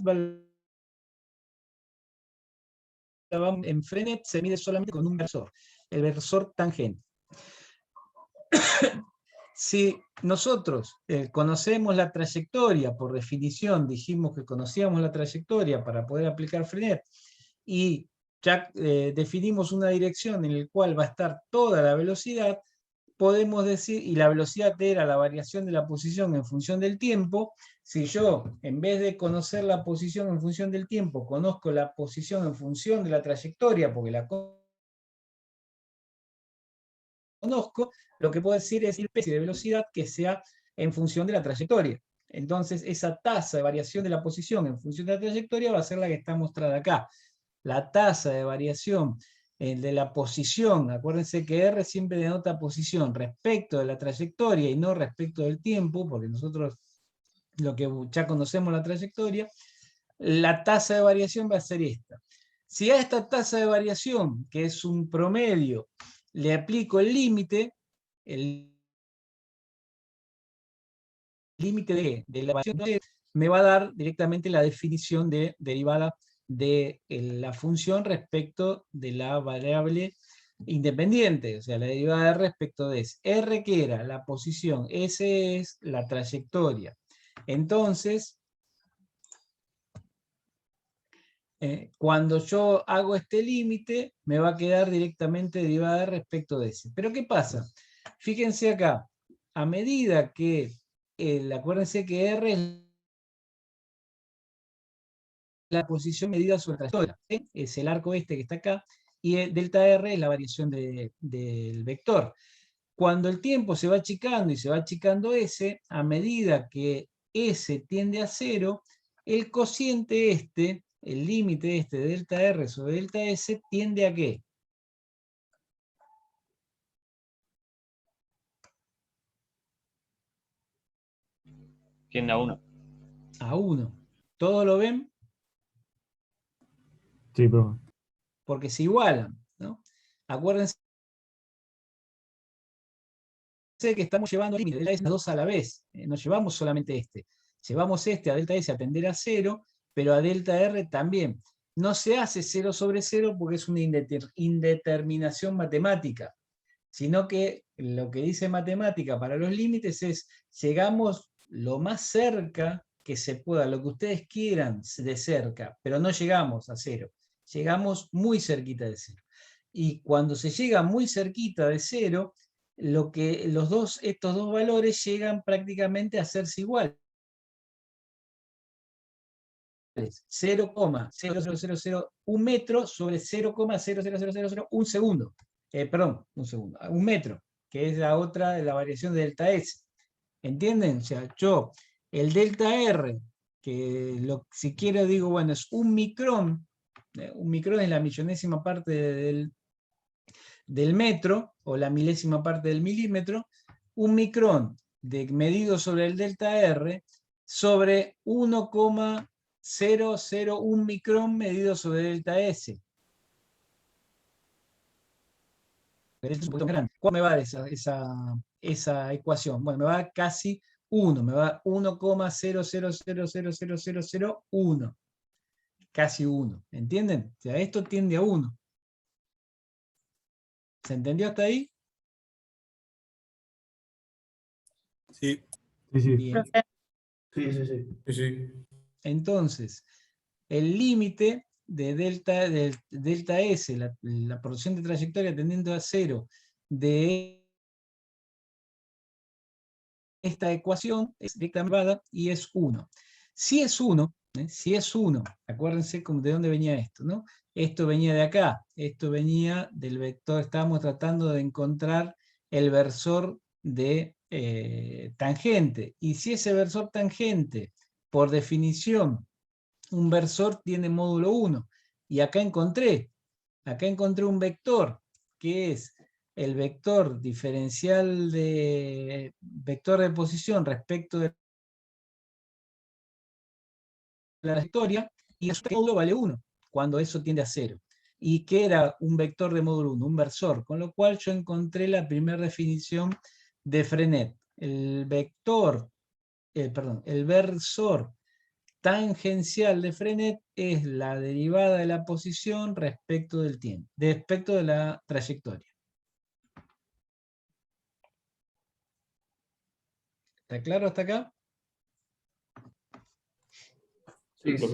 S1: en Frenet se mide solamente con un versor, el versor tangente. Si nosotros conocemos la trayectoria, por definición dijimos que conocíamos la trayectoria para poder aplicar Frenet, y ya definimos una dirección en la cual va a estar toda la velocidad, podemos decir, y la velocidad era la variación de la posición en función del tiempo, si yo, en vez de conocer la posición en función del tiempo, conozco la posición en función de la trayectoria, porque la conozco, lo que puedo decir es la especie de velocidad que sea en función de la trayectoria. Entonces, esa tasa de variación de la posición en función de la trayectoria va a ser la que está mostrada acá. La tasa de variación de la posición, acuérdense que R siempre denota posición respecto de la trayectoria y no respecto del tiempo, porque nosotros lo que ya conocemos la trayectoria, la tasa de variación va a ser esta. Si a esta tasa de variación, que es un promedio, le aplico el límite de la variación, me va a dar directamente la definición de derivada de la función respecto de la variable independiente, o sea, la derivada de respecto de S. R, que era la posición, S es la trayectoria. Entonces, cuando yo hago este límite, me va a quedar directamente derivada respecto de S. Pero ¿qué pasa? Fíjense acá, a medida que, acuérdense que R es la posición medida sobre la trayectoria, ¿sí? Es el arco este que está acá, y delta R es la variación del vector. Cuando el tiempo se va achicando y se va achicando S, a medida que S tiende a 0, el cociente este, el límite este de delta R sobre delta S, tiende a ¿qué?
S3: Tiende a 1.
S1: A 1. ¿Todo lo ven?
S4: Sí, profe.
S1: Porque se igualan, ¿no? Acuérdense que estamos llevando límite de delta S a 2 a la vez. No llevamos solamente este. Llevamos este a delta S a tender a 0, pero a delta R también. No se hace 0 sobre 0 porque es una indeterminación matemática, sino que lo que dice matemática para los límites es llegamos lo más cerca que se pueda, lo que ustedes quieran de cerca, pero no llegamos a 0. Llegamos muy cerquita de 0. Y cuando se llega muy cerquita de 0, estos dos valores llegan prácticamente a hacerse iguales. 0,0001 metro sobre 0,00001 segundo. Perdón, un segundo. Un metro, que es la otra de la variación de delta S. ¿Entienden? O sea, yo, el delta R, que si quiero digo, bueno, es un micrón es la millonésima parte del metro, o la milésima parte del milímetro, un micrón medido sobre el delta R sobre 1,001 micrón medido sobre delta S. Es un poquito grande. ¿Cuál me va a dar esa ecuación? Bueno, me va a dar casi 1, me va a dar 1,0000001. Casi 1. ¿Entienden? O sea, esto tiende a 1. ¿Se entendió hasta ahí?
S9: Sí,
S4: Sí, sí.
S1: Bien.
S2: Sí, sí, sí.
S9: sí, sí.
S1: Entonces, el límite de delta S, la porción de trayectoria tendiendo a 0 de esta ecuación es directamente y es 1. Si es 1, acuérdense de dónde venía esto, ¿no? Esto venía de acá, esto venía del vector, estábamos tratando de encontrar el versor de tangente, y si ese versor tangente, por definición, un versor tiene módulo 1, y acá encontré un vector, que es el vector diferencial de vector de posición respecto de la trayectoria, y el módulo vale 1, cuando eso tiende a 0. y que era un vector de módulo 1, un versor, con lo cual yo encontré la primera definición de Frenet. El vector, el versor tangencial de Frenet es la derivada de la posición respecto del tiempo, respecto de la trayectoria. ¿Está claro hasta acá?
S8: Sí, sí.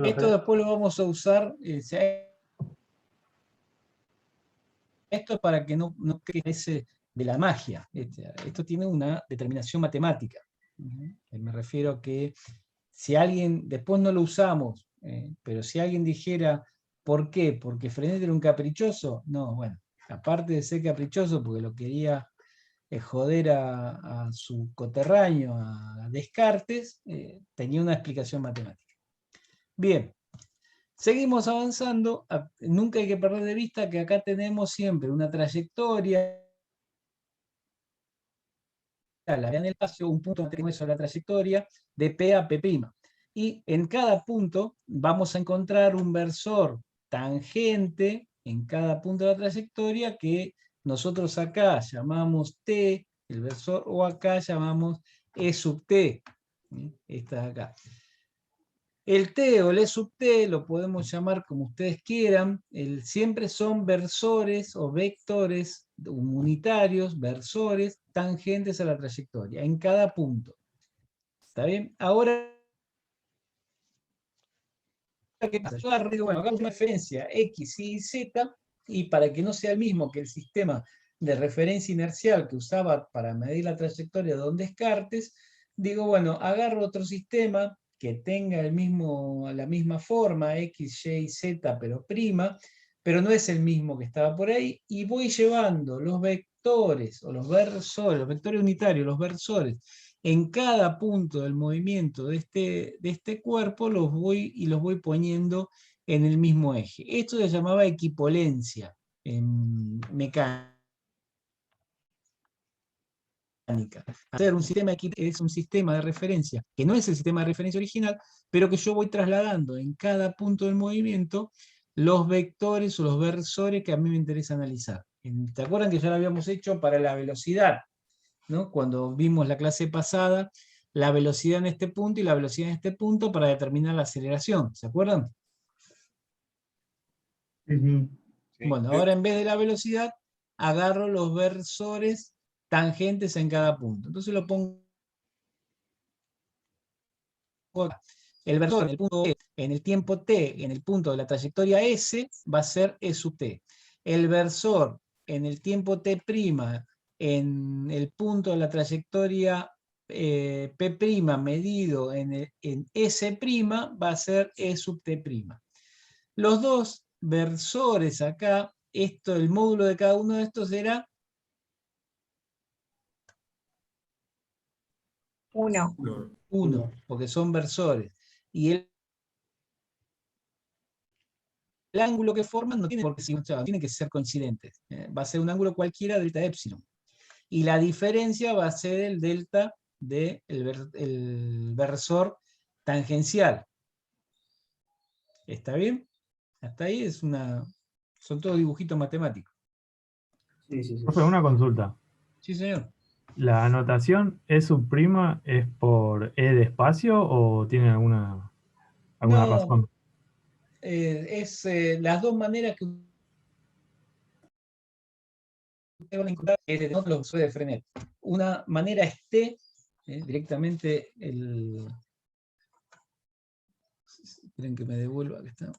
S1: Esto después lo vamos a usar, esto es para que no crece de la magia. Esto tiene una determinación matemática. Me refiero a que si alguien, después no lo usamos, pero si alguien dijera, ¿por qué? ¿Porque Frenet era un caprichoso? No, bueno, aparte de ser caprichoso, porque lo quería joder a su coterráneo, a Descartes, tenía una explicación matemática. Bien, seguimos avanzando. Nunca hay que perder de vista que acá tenemos siempre una trayectoria, en el espacio, un punto que tenemos sobre la trayectoria, de P a P'. Y en cada punto vamos a encontrar un versor tangente en cada punto de la trayectoria que nosotros acá llamamos T, el versor, o acá llamamos E sub T. Esta de acá. El T o el E sub T lo podemos llamar como ustedes quieran, siempre son versores o vectores unitarios, versores tangentes a la trayectoria, en cada punto. ¿Está bien? Ahora, ¿qué pasa? Yo agarro, bueno, hagamos una referencia X, Y, Z, y para que no sea el mismo que el sistema de referencia inercial que usaba para medir la trayectoria de Don Descartes, digo, bueno, agarro otro sistema que tenga la misma forma, X, Y, Z, pero prima, pero no es el mismo que estaba por ahí, y voy llevando los vectores, o los versores, los vectores unitarios, los versores, en cada punto del movimiento de este cuerpo, los voy poniendo en el mismo eje. Esto se llamaba equipolencia en mecánica. Hacer un sistema es un sistema de referencia, que no es el sistema de referencia original, pero que yo voy trasladando en cada punto del movimiento los vectores o los versores que a mí me interesa analizar. ¿Te acuerdan que ya lo habíamos hecho para la velocidad? ¿No? Cuando vimos la clase pasada, la velocidad en este punto y la velocidad en este punto para determinar la aceleración. ¿Se acuerdan?
S2: Sí.
S1: Bueno, ahora en vez de la velocidad, agarro los versores tangentes en cada punto. Entonces lo pongo acá. El versor en el punto E, en el tiempo t, en el punto de la trayectoria S, va a ser E sub t. El versor en el tiempo t', en el punto de la trayectoria P' medido en S', va a ser E sub t'. Los dos versores acá, el módulo de cada uno de estos era
S6: 1.
S1: 1, porque son versores. Y el ángulo que forman no tiene por qué ser, tiene que ser coincidentes. Va a ser un ángulo cualquiera delta epsilon. Y la diferencia va a ser el delta del el versor tangencial. ¿Está bien? Hasta ahí son todos dibujitos matemáticos.
S8: Sí.
S4: Profe, una consulta.
S1: Sí, señor.
S4: ¿La anotación E sub prima es por E de espacio o tiene alguna
S1: No,
S4: razón?
S1: es las dos maneras que ustedes van a encontrar de los versores de Frenet. Una manera es T, directamente esperen que me devuelva, que está.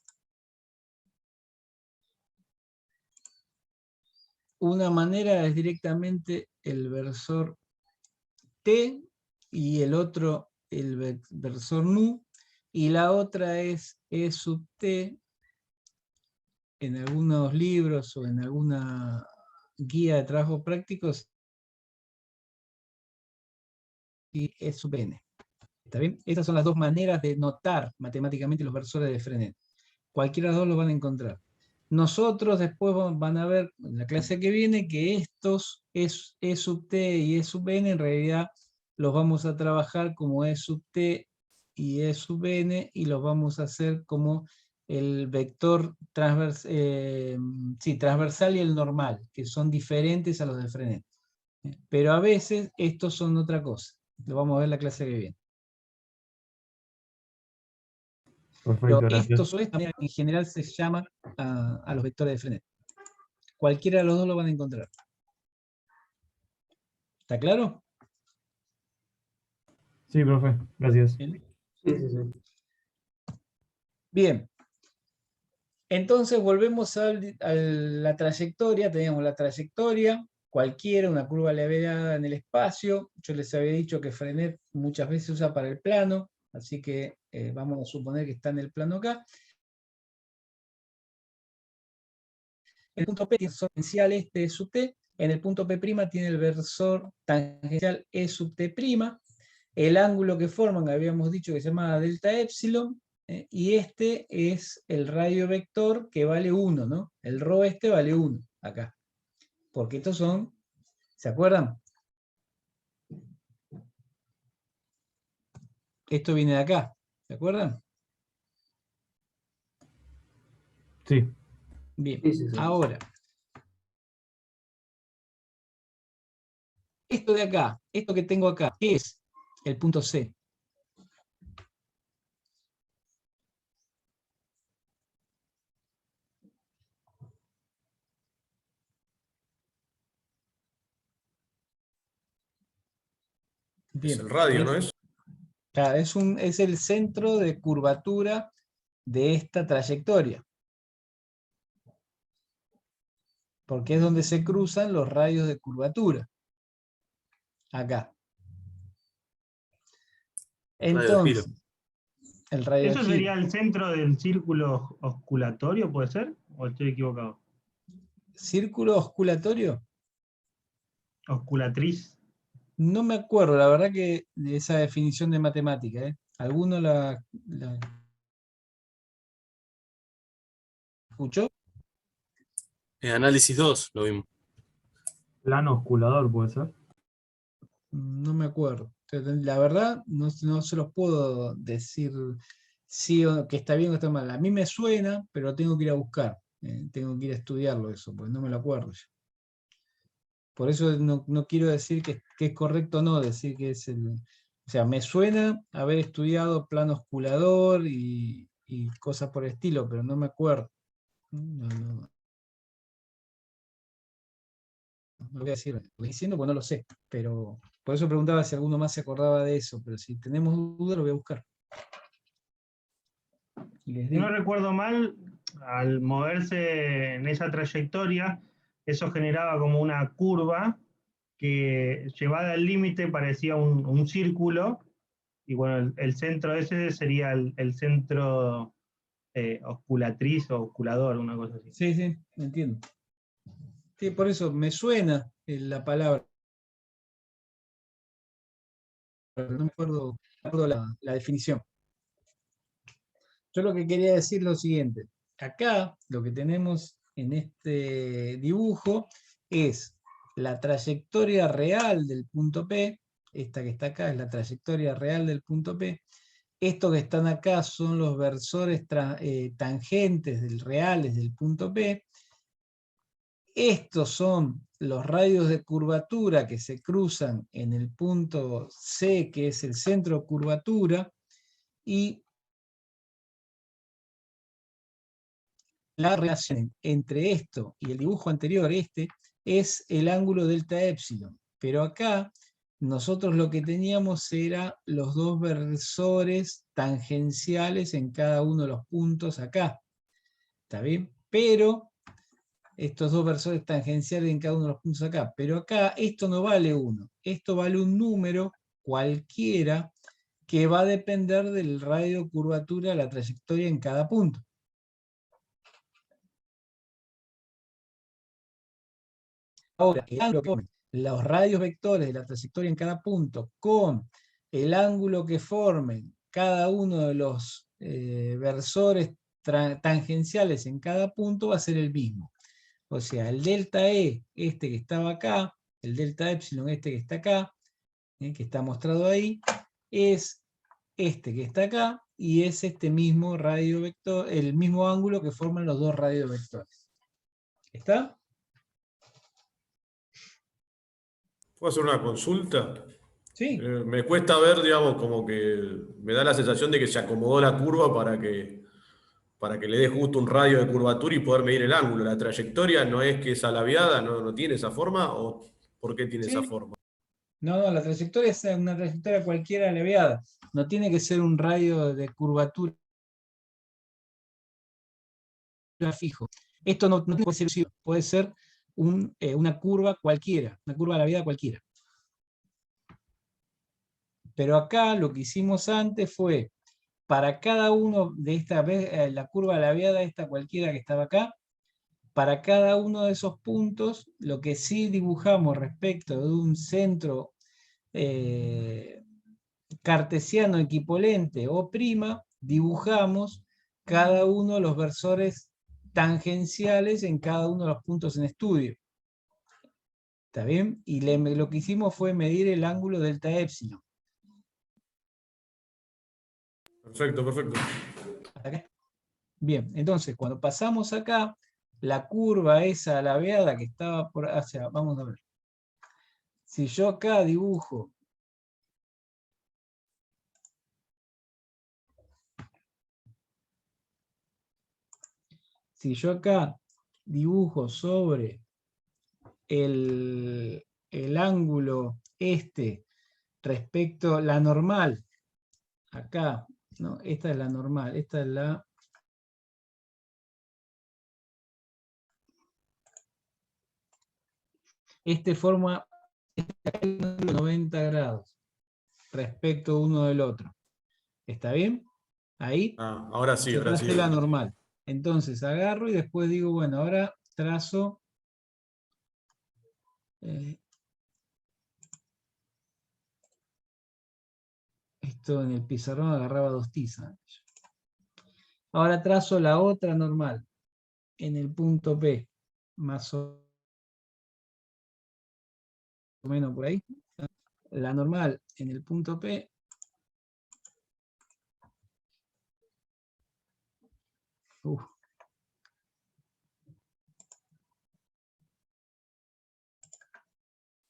S1: Una manera es directamente el versor T y el otro el versor nu, y la otra es E sub T. En algunos libros o en alguna guía de trabajo prácticos, y E sub n. ¿Está bien? Estas son las dos maneras de notar matemáticamente los versores de Frenet. Cualquiera de los dos lo van a encontrar. Nosotros después van a ver en la clase que viene que estos E sub t y E sub n en realidad los vamos a trabajar como E sub t y E sub n, y los vamos a hacer como el vector transversal y el normal, que son diferentes a los de Frenet. Pero a veces estos son otra cosa. Lo vamos a ver en la clase que viene.
S4: Perfecto,
S1: Pero
S4: gracias.
S1: estos en general se llaman a los vectores de Frenet. Cualquiera de los dos lo van a encontrar. ¿Está claro?
S4: Sí, profe, gracias.
S1: Bien.
S8: Sí, sí, sí.
S1: Bien. Entonces volvemos a la trayectoria. Teníamos la trayectoria, cualquiera, una curva elevada en el espacio. Yo les había dicho que Frenet muchas veces se usa para el plano, así que vamos a suponer que está en el plano acá. El punto P tiene tangencial este E sub t, en el punto P' tiene el versor tangencial E sub t'. El ángulo que forman, habíamos dicho que se llama delta epsilon, y este es el radio vector que vale 1, ¿no? El ρ este vale 1, acá. Porque estos son, ¿se acuerdan? Esto viene de acá, ¿se acuerdan?
S4: Sí.
S1: Bien,
S8: Sí, sí, sí.
S1: ahora. Esto de acá, esto que tengo acá, ¿qué es? El punto C.
S9: Es
S1: Bien.
S9: el radio, ¿no es?
S1: Claro, es el centro de curvatura de esta trayectoria. Porque es donde se cruzan los radios de curvatura. Acá.
S9: Radio de giro.
S1: Entonces, el radio de
S2: ¿Eso
S1: giro.
S2: sería el centro del círculo osculatorio, puede ser? ¿O estoy equivocado?
S1: ¿Círculo osculatorio?
S2: Osculatriz.
S1: No me acuerdo, la verdad que de esa definición de matemática, ¿eh? ¿Alguno la escuchó?
S5: Análisis 2, lo vimos.
S4: Plano osculador, ¿puede ser?
S1: No me acuerdo. La verdad, no se los puedo decir sí o que está bien o está mal. A mí me suena, pero lo tengo que ir a buscar. Tengo que ir a estudiarlo eso, porque no me lo acuerdo ya. Por eso no quiero decir que es correcto o no, decir que es el... O sea, me suena haber estudiado plano osculador y cosas por el estilo, pero no me acuerdo. No voy a decir, lo estoy diciendo porque no lo sé, pero por eso preguntaba si alguno más se acordaba de eso, pero si tenemos duda lo voy a buscar. Y les
S2: Si no
S1: digo,
S2: recuerdo mal, al moverse en esa trayectoria, eso generaba como una curva que llevada al límite parecía un círculo, y bueno, el centro ese sería el centro osculatriz o osculador, una cosa así.
S1: sí, entiendo. Sí, por eso me suena la palabra, pero no me acuerdo la definición. Yo lo que quería decir es lo siguiente. Acá lo que tenemos en este dibujo es la trayectoria real del punto P. Esta que está acá es la trayectoria real del punto P. Estos que están acá son los versores tangentes reales del punto P. Estos son los radios de curvatura que se cruzan en el punto C, que es el centro de curvatura, y la relación entre esto y el dibujo anterior, este, es el ángulo delta epsilon. Pero acá nosotros lo que teníamos era los dos versores tangenciales en cada uno de los puntos acá. ¿Está bien? Pero estos dos versores tangenciales en cada uno de los puntos acá. Pero acá esto no vale 1. Esto vale un número cualquiera que va a depender del radio de curvatura de la trayectoria en cada punto. Ahora, el ángulo que formen los radios vectores de la trayectoria en cada punto con el ángulo que formen cada uno de los versores tangenciales en cada punto va a ser el mismo. O sea, el delta E, este que estaba acá, el delta epsilon, este que está acá, que está mostrado ahí, es este que está acá, y es este mismo radio vector, el mismo ángulo que forman los dos radiovectores. ¿Está?
S9: ¿Puedo hacer una consulta?
S1: Sí.
S9: Me cuesta ver, digamos, como que me da la sensación de que se acomodó la curva para que le dé justo un radio de curvatura y poder medir el ángulo. ¿La trayectoria no es que es alaviada, no tiene esa forma? ¿O por qué tiene esa
S1: Sí.
S9: forma?
S1: No, la trayectoria es una trayectoria cualquiera aleveada. No tiene que ser un radio de curvatura fijo. Esto no puede ser, puede ser una curva cualquiera, una curva aleveada cualquiera. Pero acá lo que hicimos antes fue, para cada uno de estas, la curva aleveada, esta cualquiera que estaba acá, para cada uno de esos puntos, lo que sí dibujamos respecto de un centro cartesiano equipolente o prima, dibujamos cada uno de los versores tangenciales en cada uno de los puntos en estudio. ¿Está bien? Y lo que hicimos fue medir el ángulo delta épsilon.
S9: Perfecto, perfecto.
S1: Bien, entonces cuando pasamos acá, la curva esa alabeada que estaba por hacia, vamos a ver. Si yo acá dibujo sobre el ángulo este respecto a la normal, acá, ¿no? Esta es la normal, esta es la... Este forma 90 grados respecto uno del otro. ¿Está bien? Ahí.
S9: Ahora sí,
S1: yo
S9: ahora sí.
S1: tracé la normal. Entonces agarro y después digo, bueno, ahora trazo esto en el pizarrón agarraba 2 tizas. Ahora trazo la otra normal en el punto P, más o menos por ahí. La normal en el punto P.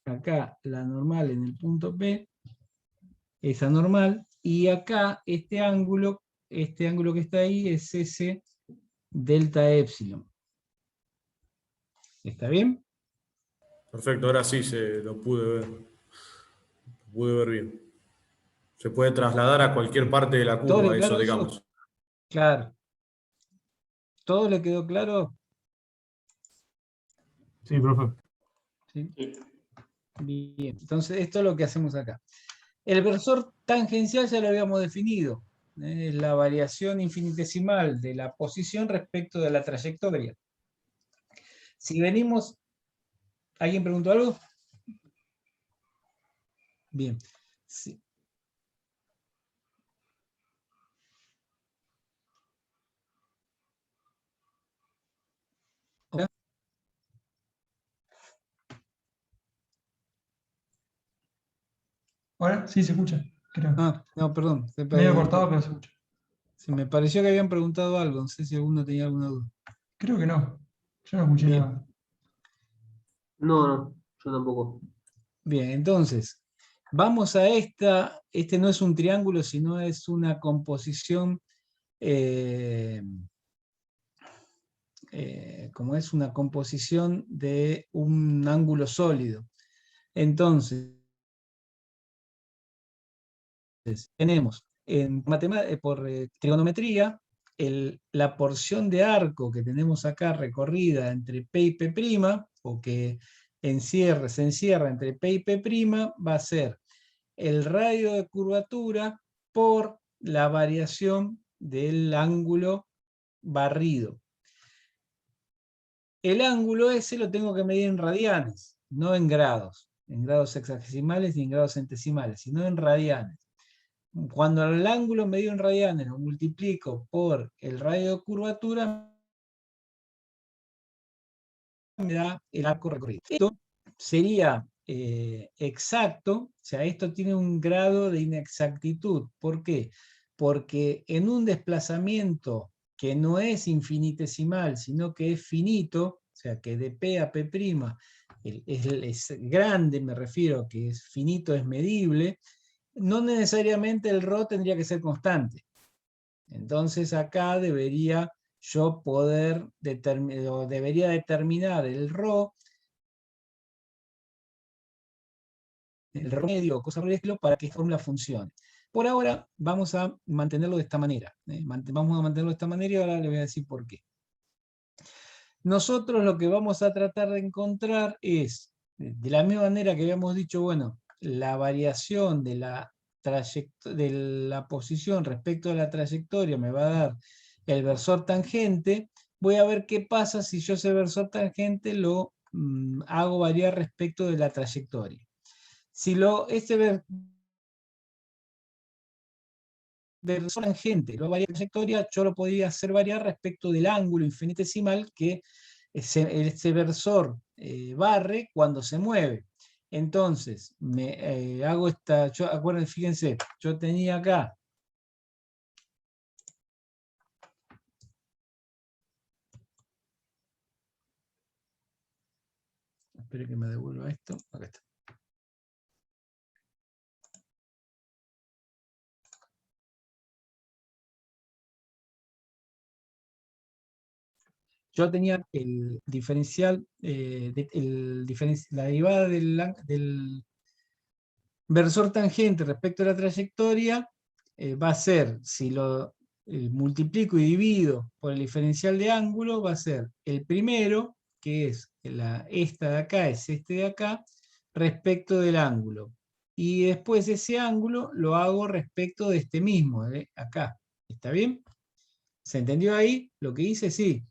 S1: Acá la normal en el punto P, esa normal, y acá este ángulo que está ahí es ese delta épsilon. ¿Está bien?
S9: Perfecto, ahora sí lo pude ver. Lo pude ver bien. Se puede trasladar a cualquier parte de la
S1: ¿Todo
S9: curva,
S1: le
S9: eso
S1: claro eso?
S9: digamos.
S1: Claro. ¿Todo le quedó claro?
S4: Sí, profe.
S1: ¿Sí? Bien, entonces esto es lo que hacemos acá. El versor tangencial ya lo habíamos definido. Es la variación infinitesimal de la posición respecto de la trayectoria. Si venimos... ¿Alguien preguntó algo? Bien. Sí. ¿Hola?
S10: Ahora sí se escucha, creo.
S1: Ah, no, perdón.
S10: Medio cortado, pero se escucha.
S1: Se me pareció que habían preguntado algo. No sé si alguno tenía alguna duda.
S10: Creo que no. Yo no escuché
S1: Bien.
S10: nada.
S8: No, yo tampoco.
S1: Bien, entonces, vamos a esta. Este no es un triángulo, sino es una composición, como es una composición de un ángulo sólido. Entonces, tenemos por trigonometría la porción de arco que tenemos acá recorrida entre P y P', o que se encierra entre P y P', va a ser el radio de curvatura por la variación del ángulo barrido. El ángulo ese lo tengo que medir en radianes, no en grados sexagesimales ni en grados centesimales, sino en radianes. Cuando el ángulo medido en radianes lo multiplico por el radio de curvatura, me da el arco recorrido. Esto sería exacto, o sea, esto tiene un grado de inexactitud. ¿Por qué? porque en un desplazamiento que no es infinitesimal, sino que es finito, o sea, que de P a P' es grande, me refiero, que es finito, es medible, no necesariamente el ρ tendría que ser constante. Entonces acá debería yo poder debería determinar el ρ medio, cosa por el estilo, para que esta fórmula funcione. Por ahora vamos a mantenerlo de esta manera. Vamos a mantenerlo de esta manera y ahora les voy a decir por qué. Nosotros lo que vamos a tratar de encontrar es, de la misma manera que habíamos dicho, bueno, la variación de la posición respecto a la trayectoria me va a dar el versor tangente. Voy a ver qué pasa si yo ese versor tangente lo hago variar respecto de la trayectoria. Si este versor tangente lo varía la trayectoria, yo lo podría hacer variar respecto del ángulo infinitesimal que ese versor barre cuando se mueve. Entonces, hago acuérdense, fíjense, yo tenía acá espero que me devuelva esto. Acá está. Yo tenía el diferencial, la derivada del versor tangente respecto a la trayectoria va a ser, si lo multiplico y divido por el diferencial de ángulo, va a ser el primero, que es esta de acá, es este de acá, respecto del ángulo. Y después ese ángulo lo hago respecto de este mismo, de acá. ¿Está bien? ¿Se entendió ahí lo que hice? Sí.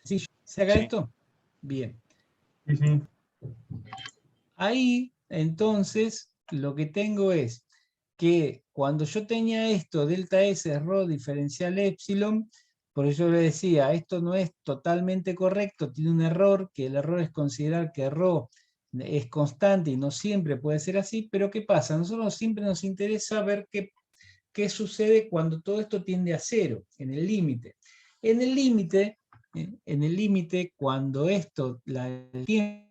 S1: ¿Sí se haga esto? Bien.
S2: Sí, sí.
S1: Ahí, entonces, lo que tengo es que cuando yo tenía esto, delta S es ρ diferencial epsilon, por eso yo le decía, esto no es totalmente correcto, tiene un error, que el error es considerar que ρ es constante y no siempre puede ser así, pero ¿qué pasa? A nosotros siempre nos interesa ver qué sucede cuando todo esto tiende a cero, en el límite. En el límite, cuando esto, el tiempo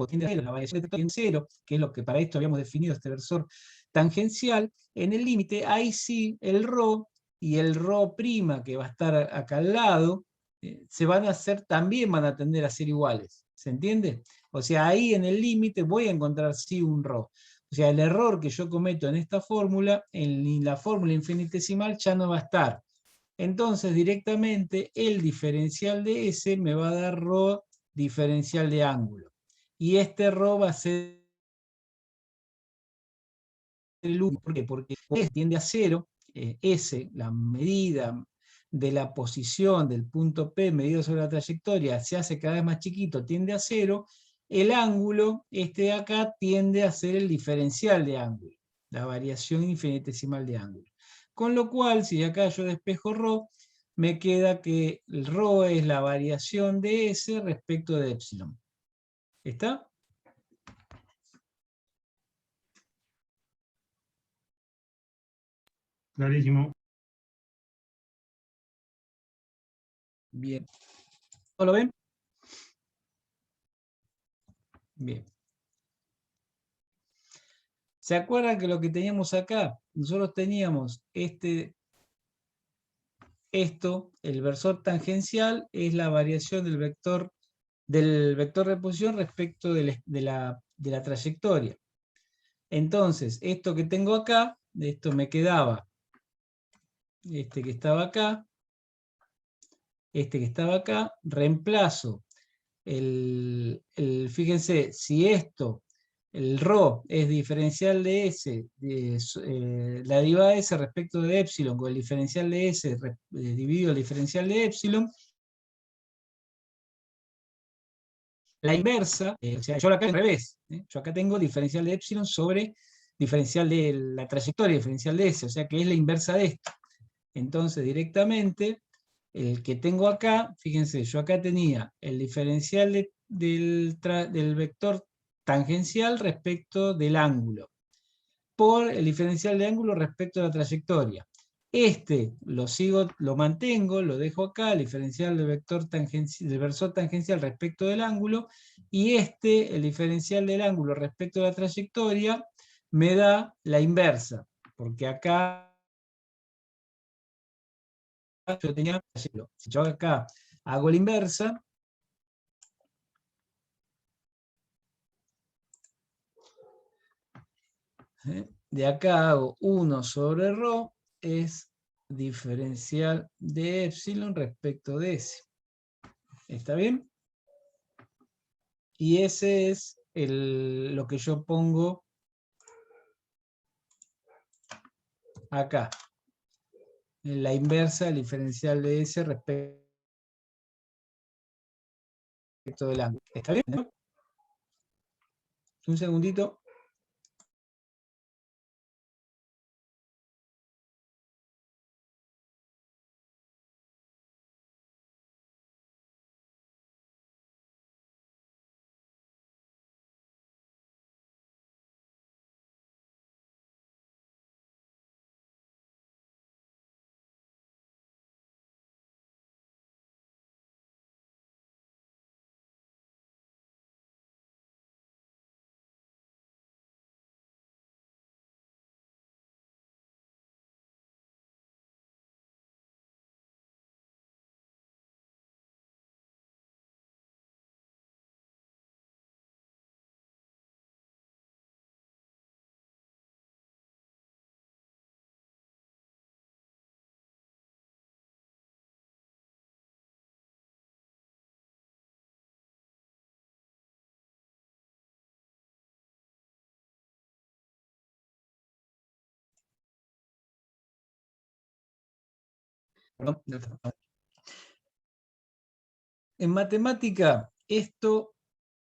S1: tiende a cero, la variación de tiende a cero, que es lo que para esto habíamos definido este versor tangencial, en el límite, ahí sí, el ρ y el ρ' que va a estar acá al lado, también van a tender a ser iguales. ¿Se entiende? O sea, ahí en el límite voy a encontrar sí un ρ. O sea, el error que yo cometo en esta fórmula, en la fórmula infinitesimal ya no va a estar. Entonces, directamente, el diferencial de S me va a dar ρ diferencial de ángulo. Y este ρ va a ser el único. ¿Por qué? Porque S tiende a cero, S, la medida de la posición del punto P medido sobre la trayectoria, se hace cada vez más chiquito, tiende a cero, el ángulo, este de acá, tiende a ser el diferencial de ángulo, la variación infinitesimal de ángulo. Con lo cual, si acá yo despejo ρ, me queda que el ρ es la variación de S respecto de epsilon. ¿Está?
S2: Clarísimo.
S1: Bien. ¿Lo ven? Bien. ¿Se acuerdan que lo que teníamos acá? Nosotros teníamos el versor tangencial es la variación del vector de posición respecto de la trayectoria. Entonces, esto que tengo acá, esto me quedaba, este que estaba acá, reemplazo fíjense, si el ρ es diferencial de S, la derivada de S respecto de epsilon con el diferencial de S dividido el diferencial de epsilon, la inversa, o sea, yo acá al revés, yo acá tengo diferencial de epsilon sobre diferencial de la trayectoria, diferencial de S, o sea que es la inversa de esto. Entonces directamente, el que tengo acá, fíjense, yo acá tenía el diferencial del vector tangencial respecto del ángulo, por el diferencial de ángulo respecto de la trayectoria. Este lo mantengo, lo dejo acá, el diferencial del versor tangencial respecto del ángulo, y el diferencial del ángulo respecto de la trayectoria, me da la inversa, porque acá yo tenía, si yo acá hago la inversa, de acá hago 1 sobre ρ, es diferencial de epsilon respecto de S. ¿Está bien? Y ese es lo que yo pongo acá. La inversa del diferencial de S respecto del ángulo. ¿Está bien? ¿No? Un segundito. En matemática, esto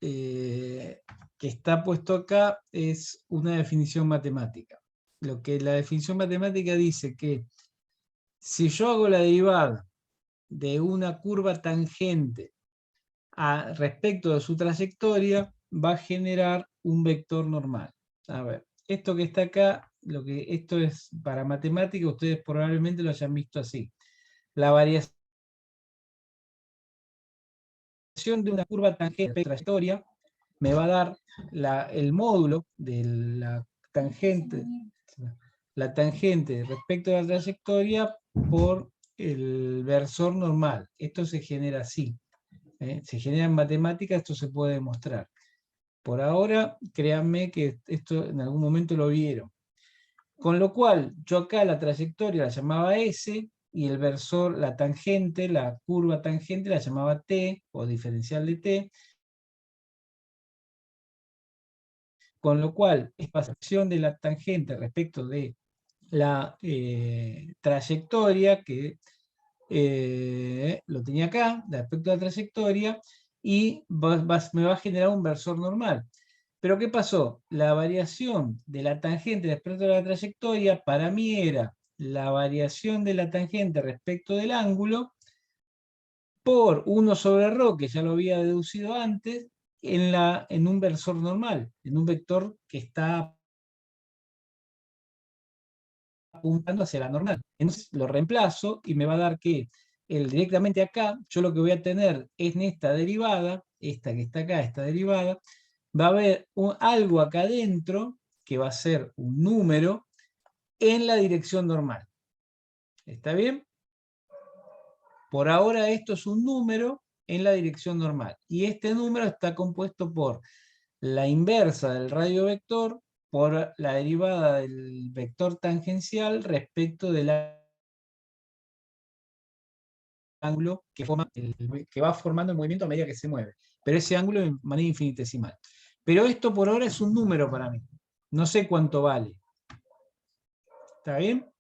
S1: que está puesto acá es una definición matemática. Lo que la definición matemática dice que si yo hago la derivada de una curva tangente respecto de su trayectoria, va a generar un vector normal. A ver, esto que está acá, esto es para matemática, ustedes probablemente lo hayan visto así. La variación de una curva tangente de trayectoria me va a dar el módulo de la tangente respecto a la trayectoria por el versor normal. Esto se genera así. Se genera en matemáticas, esto se puede demostrar. Por ahora, créanme que esto en algún momento lo vieron. Con lo cual, yo acá la trayectoria la llamaba S, y el versor, la tangente, la curva tangente la llamaba T, o diferencial de T. Con lo cual, espaciación de la tangente respecto de la trayectoria, que lo tenía acá, respecto a la trayectoria, y me va a generar un versor normal. Pero ¿qué pasó? La variación de la tangente respecto a la trayectoria, para mí era la variación de la tangente respecto del ángulo, por 1 sobre ρ, que ya lo había deducido antes, en un versor normal, en un vector que está apuntando hacia la normal. Entonces lo reemplazo y me va a dar que directamente acá, yo lo que voy a tener es en esta derivada, esta que está acá, esta derivada, va a haber algo acá adentro que va a ser un número en la dirección normal. ¿Está bien? Por ahora esto es un número en la dirección normal. Y este número está compuesto por la inversa del radio vector por la derivada del vector tangencial respecto del ángulo que va formando el movimiento a medida que se mueve. Pero ese ángulo de manera infinitesimal. Pero esto por ahora es un número para mí. No sé cuánto vale. ¿Está bien?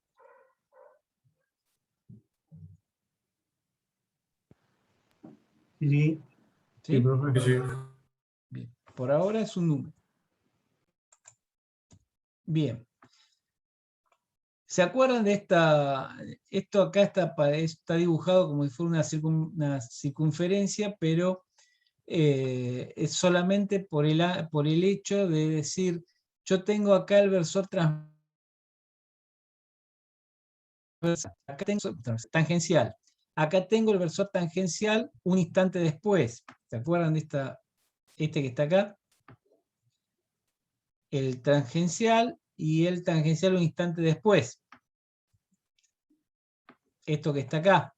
S2: Sí.
S1: ¿Sí?
S4: profe.
S9: Sí, sí.
S1: Bien. Por ahora es un número. Bien. ¿Se acuerdan de esta? Esto acá está dibujado como si fuera una circunferencia, pero es solamente por el hecho de decir, yo tengo acá el versor transversal, acá tengo tangencial, acá tengo el versor tangencial un instante después. ¿Se acuerdan de este que está acá? El tangencial y el tangencial un instante después. Esto que está acá.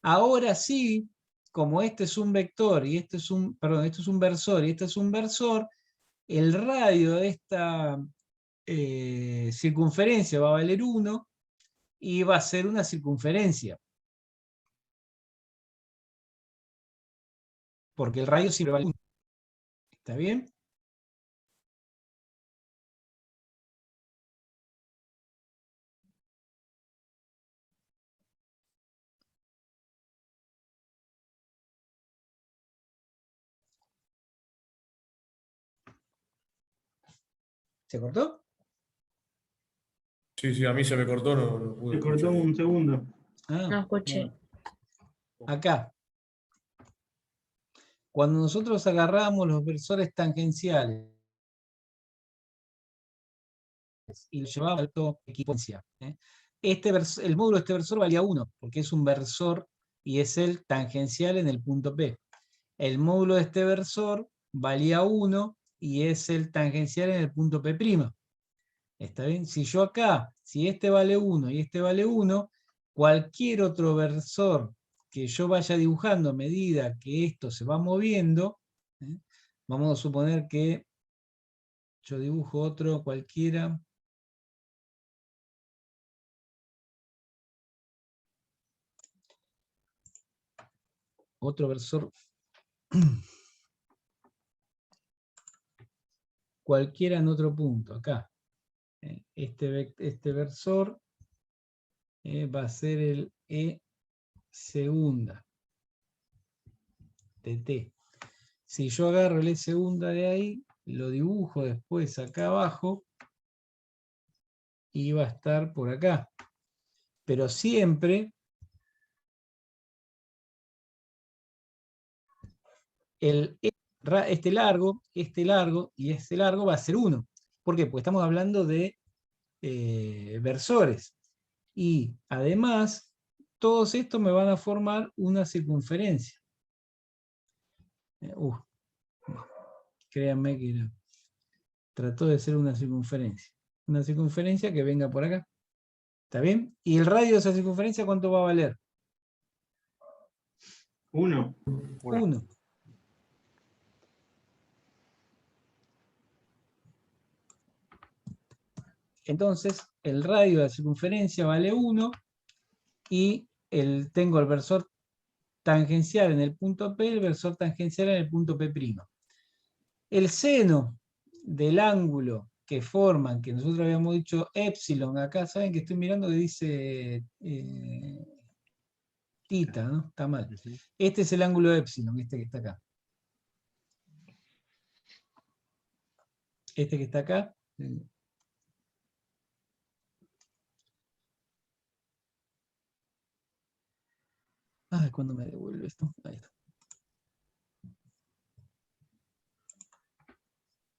S1: Ahora sí, como este es un vector y este es un, perdón, esto es un versor y este es un versor, el radio de esta circunferencia va a valer 1 y va a ser una circunferencia. Porque el radio siempre vale 1. ¿Está bien? ¿Se cortó?
S9: Sí, a mí se me cortó, no pude
S2: Se cortó
S9: escuchar.
S2: un segundo.
S6: No escuché.
S1: Bueno. Acá. Cuando nosotros agarramos los versores tangenciales y lo llevamos a alto equipotencia, el módulo de este versor valía 1, porque es un versor y es el tangencial en el punto P. El módulo de este versor valía 1 y es el tangencial en el punto P'. ¿Está bien? Si yo acá, si este vale 1 y este vale 1, cualquier otro versor que yo vaya dibujando a medida que esto se va moviendo, vamos a suponer que yo dibujo otro cualquiera. Otro versor cualquiera en otro punto, acá. Este versor va a ser el E segunda de T. Si yo agarro el E segunda de ahí, lo dibujo después acá abajo y va a estar por acá. Pero siempre este largo y este largo va a ser 1. ¿Por qué? Porque estamos hablando de versores. Y además, todos estos me van a formar una circunferencia. Créanme que trató de ser una circunferencia. Una circunferencia que venga por acá. ¿Está bien? ¿Y el radio de esa circunferencia cuánto va a valer?
S2: 1.
S1: 1. Entonces, el radio de la circunferencia vale 1 y tengo el versor tangencial en el punto P, el versor tangencial en el punto P'. El seno del ángulo que forman, que nosotros habíamos dicho epsilon, acá saben que estoy mirando que dice tita, ¿no? Está mal. Este es el ángulo epsilon, este que está acá. Este que está acá. ¿Cuándo me devuelve esto? Ahí está.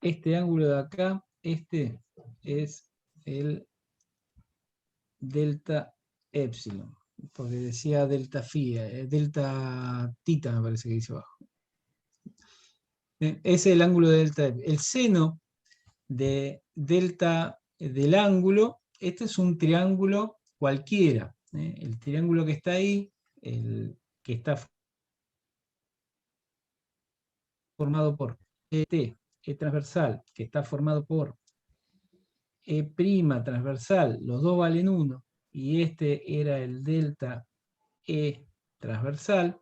S1: Este ángulo de acá, este es el delta epsilon, porque decía delta phi, delta tita me parece que dice abajo. Ese es el ángulo de delta epsilon. El seno de delta del ángulo, este es un triángulo cualquiera. El triángulo que está ahí, el que está formado por ET, E transversal, que está formado por E' transversal, los dos valen 1, y este era el delta E transversal.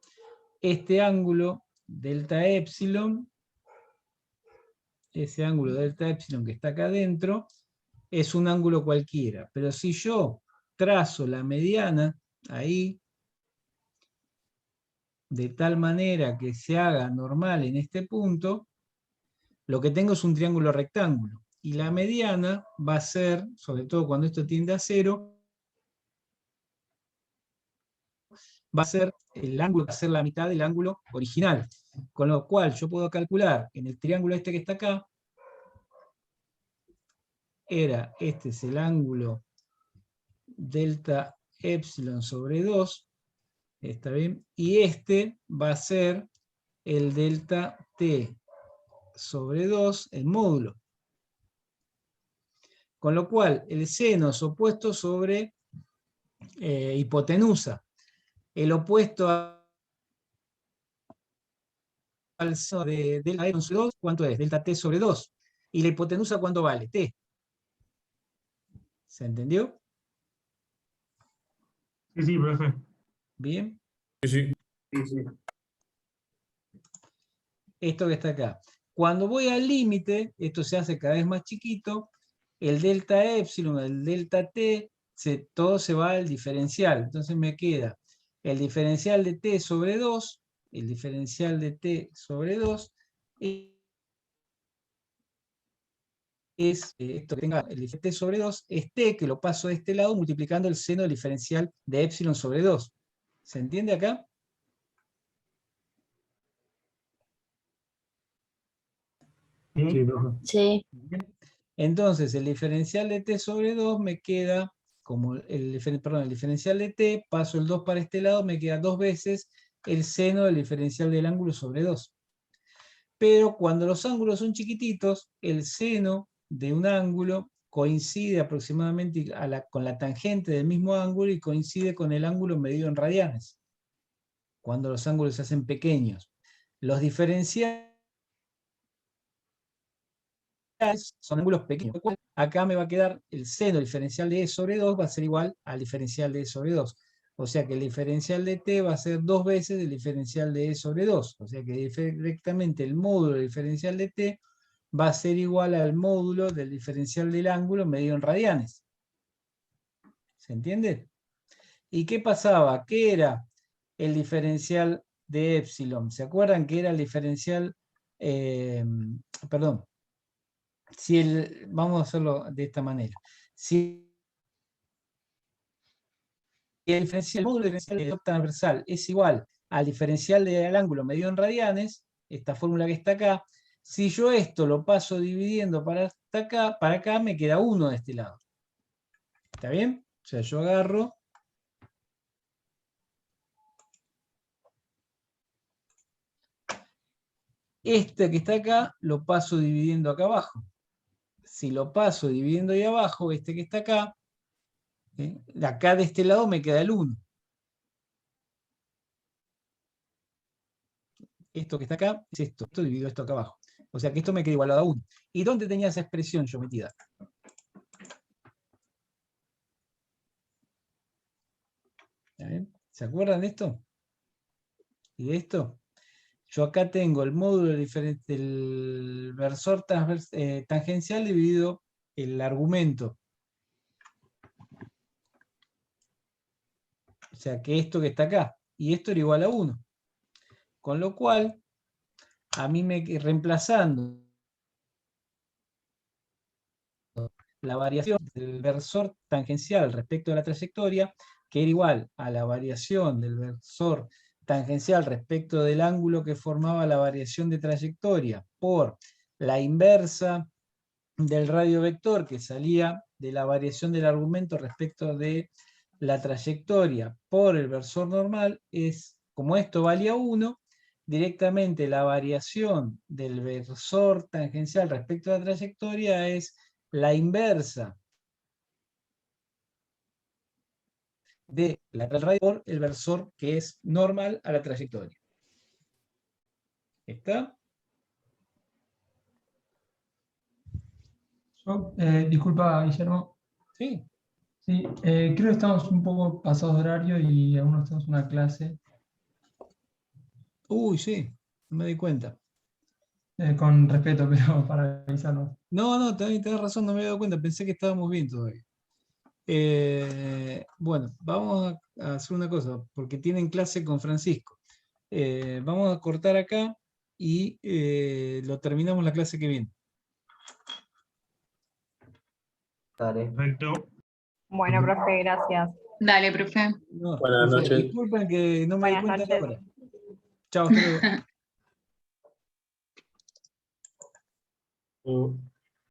S1: Este ángulo, delta epsilon, ese ángulo delta epsilon que está acá adentro, es un ángulo cualquiera. Pero si yo trazo la mediana ahí, de tal manera que se haga normal en este punto, lo que tengo es un triángulo rectángulo. Y la mediana va a ser, sobre todo cuando esto tiende a 0, va a ser el ángulo, va a ser la mitad del ángulo original. Con lo cual yo puedo calcular en el triángulo este que está acá, este es el ángulo delta epsilon sobre 2, ¿está bien? Y este va a ser el delta t sobre 2, el módulo. Con lo cual, el seno es opuesto sobre hipotenusa. El opuesto al seno de delta epsilon sobre 2, ¿cuánto es? Delta t sobre 2. ¿Y la hipotenusa cuánto vale? T. ¿Se entendió?
S2: Sí, sí, profe.
S1: Bien.
S9: Sí,
S2: Sí.
S1: Esto que está acá. Cuando voy al límite, esto se hace cada vez más chiquito, el delta epsilon, el delta t, todo se va al diferencial. Entonces me queda el diferencial de t sobre 2, el diferencial de t sobre 2, es esto que tenga el diferencial t sobre 2, es t, que lo paso de este lado multiplicando el seno del diferencial de epsilon sobre 2. ¿Se entiende acá?
S4: Sí, profe.
S6: Sí.
S1: Entonces, el diferencial de t sobre 2 me queda, como el diferencial de t, paso el 2 para este lado, me queda 2 veces el seno del diferencial del ángulo sobre 2. Pero cuando los ángulos son chiquititos, el seno de un ángulo coincide aproximadamente con la tangente del mismo ángulo y coincide con el ángulo medido en radianes, cuando los ángulos se hacen pequeños. Los diferenciales son ángulos pequeños. Acá me va a quedar el seno diferencial de e sobre 2 va a ser igual al diferencial de e sobre 2. O sea que el diferencial de t va a ser 2 veces el diferencial de e sobre 2. O sea que directamente el módulo del diferencial de t va a ser igual al módulo del diferencial del ángulo medido en radianes. ¿Se entiende? ¿Y qué pasaba? ¿Qué era el diferencial de epsilon? ¿Se acuerdan que era el diferencial? Perdón. Vamos a hacerlo de esta manera. Si el módulo diferencial del transversal es igual al diferencial del ángulo medido en radianes, esta fórmula que está acá, si yo esto lo paso dividiendo para acá me queda 1 de este lado. ¿Está bien? O sea, yo agarro este que está acá, lo paso dividiendo acá abajo. Si lo paso dividiendo ahí abajo, este que está acá, de acá de este lado me queda el 1. Esto que está acá es esto dividido esto acá abajo. O sea que esto me queda igualado a 1. ¿Y dónde tenía esa expresión yo metida? ¿Se acuerdan de esto? ¿Y de esto? Yo acá tengo el módulo del versor tangencial dividido el argumento. O sea que esto que está acá. Y esto era igual a 1. Con lo cual, a mí reemplazando la variación del versor tangencial respecto de la trayectoria, que era igual a la variación del versor tangencial respecto del ángulo que formaba la variación de trayectoria por la inversa del radio vector que salía de la variación del argumento respecto de la trayectoria por el versor normal, es como esto valía 1, directamente la variación del versor tangencial respecto a la trayectoria es la inversa de la radio por el versor que es normal a la trayectoria. ¿Está?
S10: Disculpa, Guillermo.
S1: Sí.
S10: Sí, creo que estamos un poco pasados de horario y aún no tenemos una clase.
S1: Uy, sí, no me di cuenta.
S10: Con respeto, pero para avisarnos.
S1: No, tenés razón, no me había dado cuenta, pensé que estábamos bien todavía. Bueno, vamos a hacer una cosa, porque tienen clase con Francisco. Vamos a cortar acá y lo terminamos la clase que viene.
S11: Dale.
S2: Perfecto.
S6: Bueno, profe, gracias.
S12: Dale, profe.
S1: No,
S5: Buenas
S1: profe,
S5: noches.
S1: disculpen que no me di
S6: Buenas
S1: cuenta
S6: noches.
S1: ahora. Chao, hasta luego.
S4: Uh.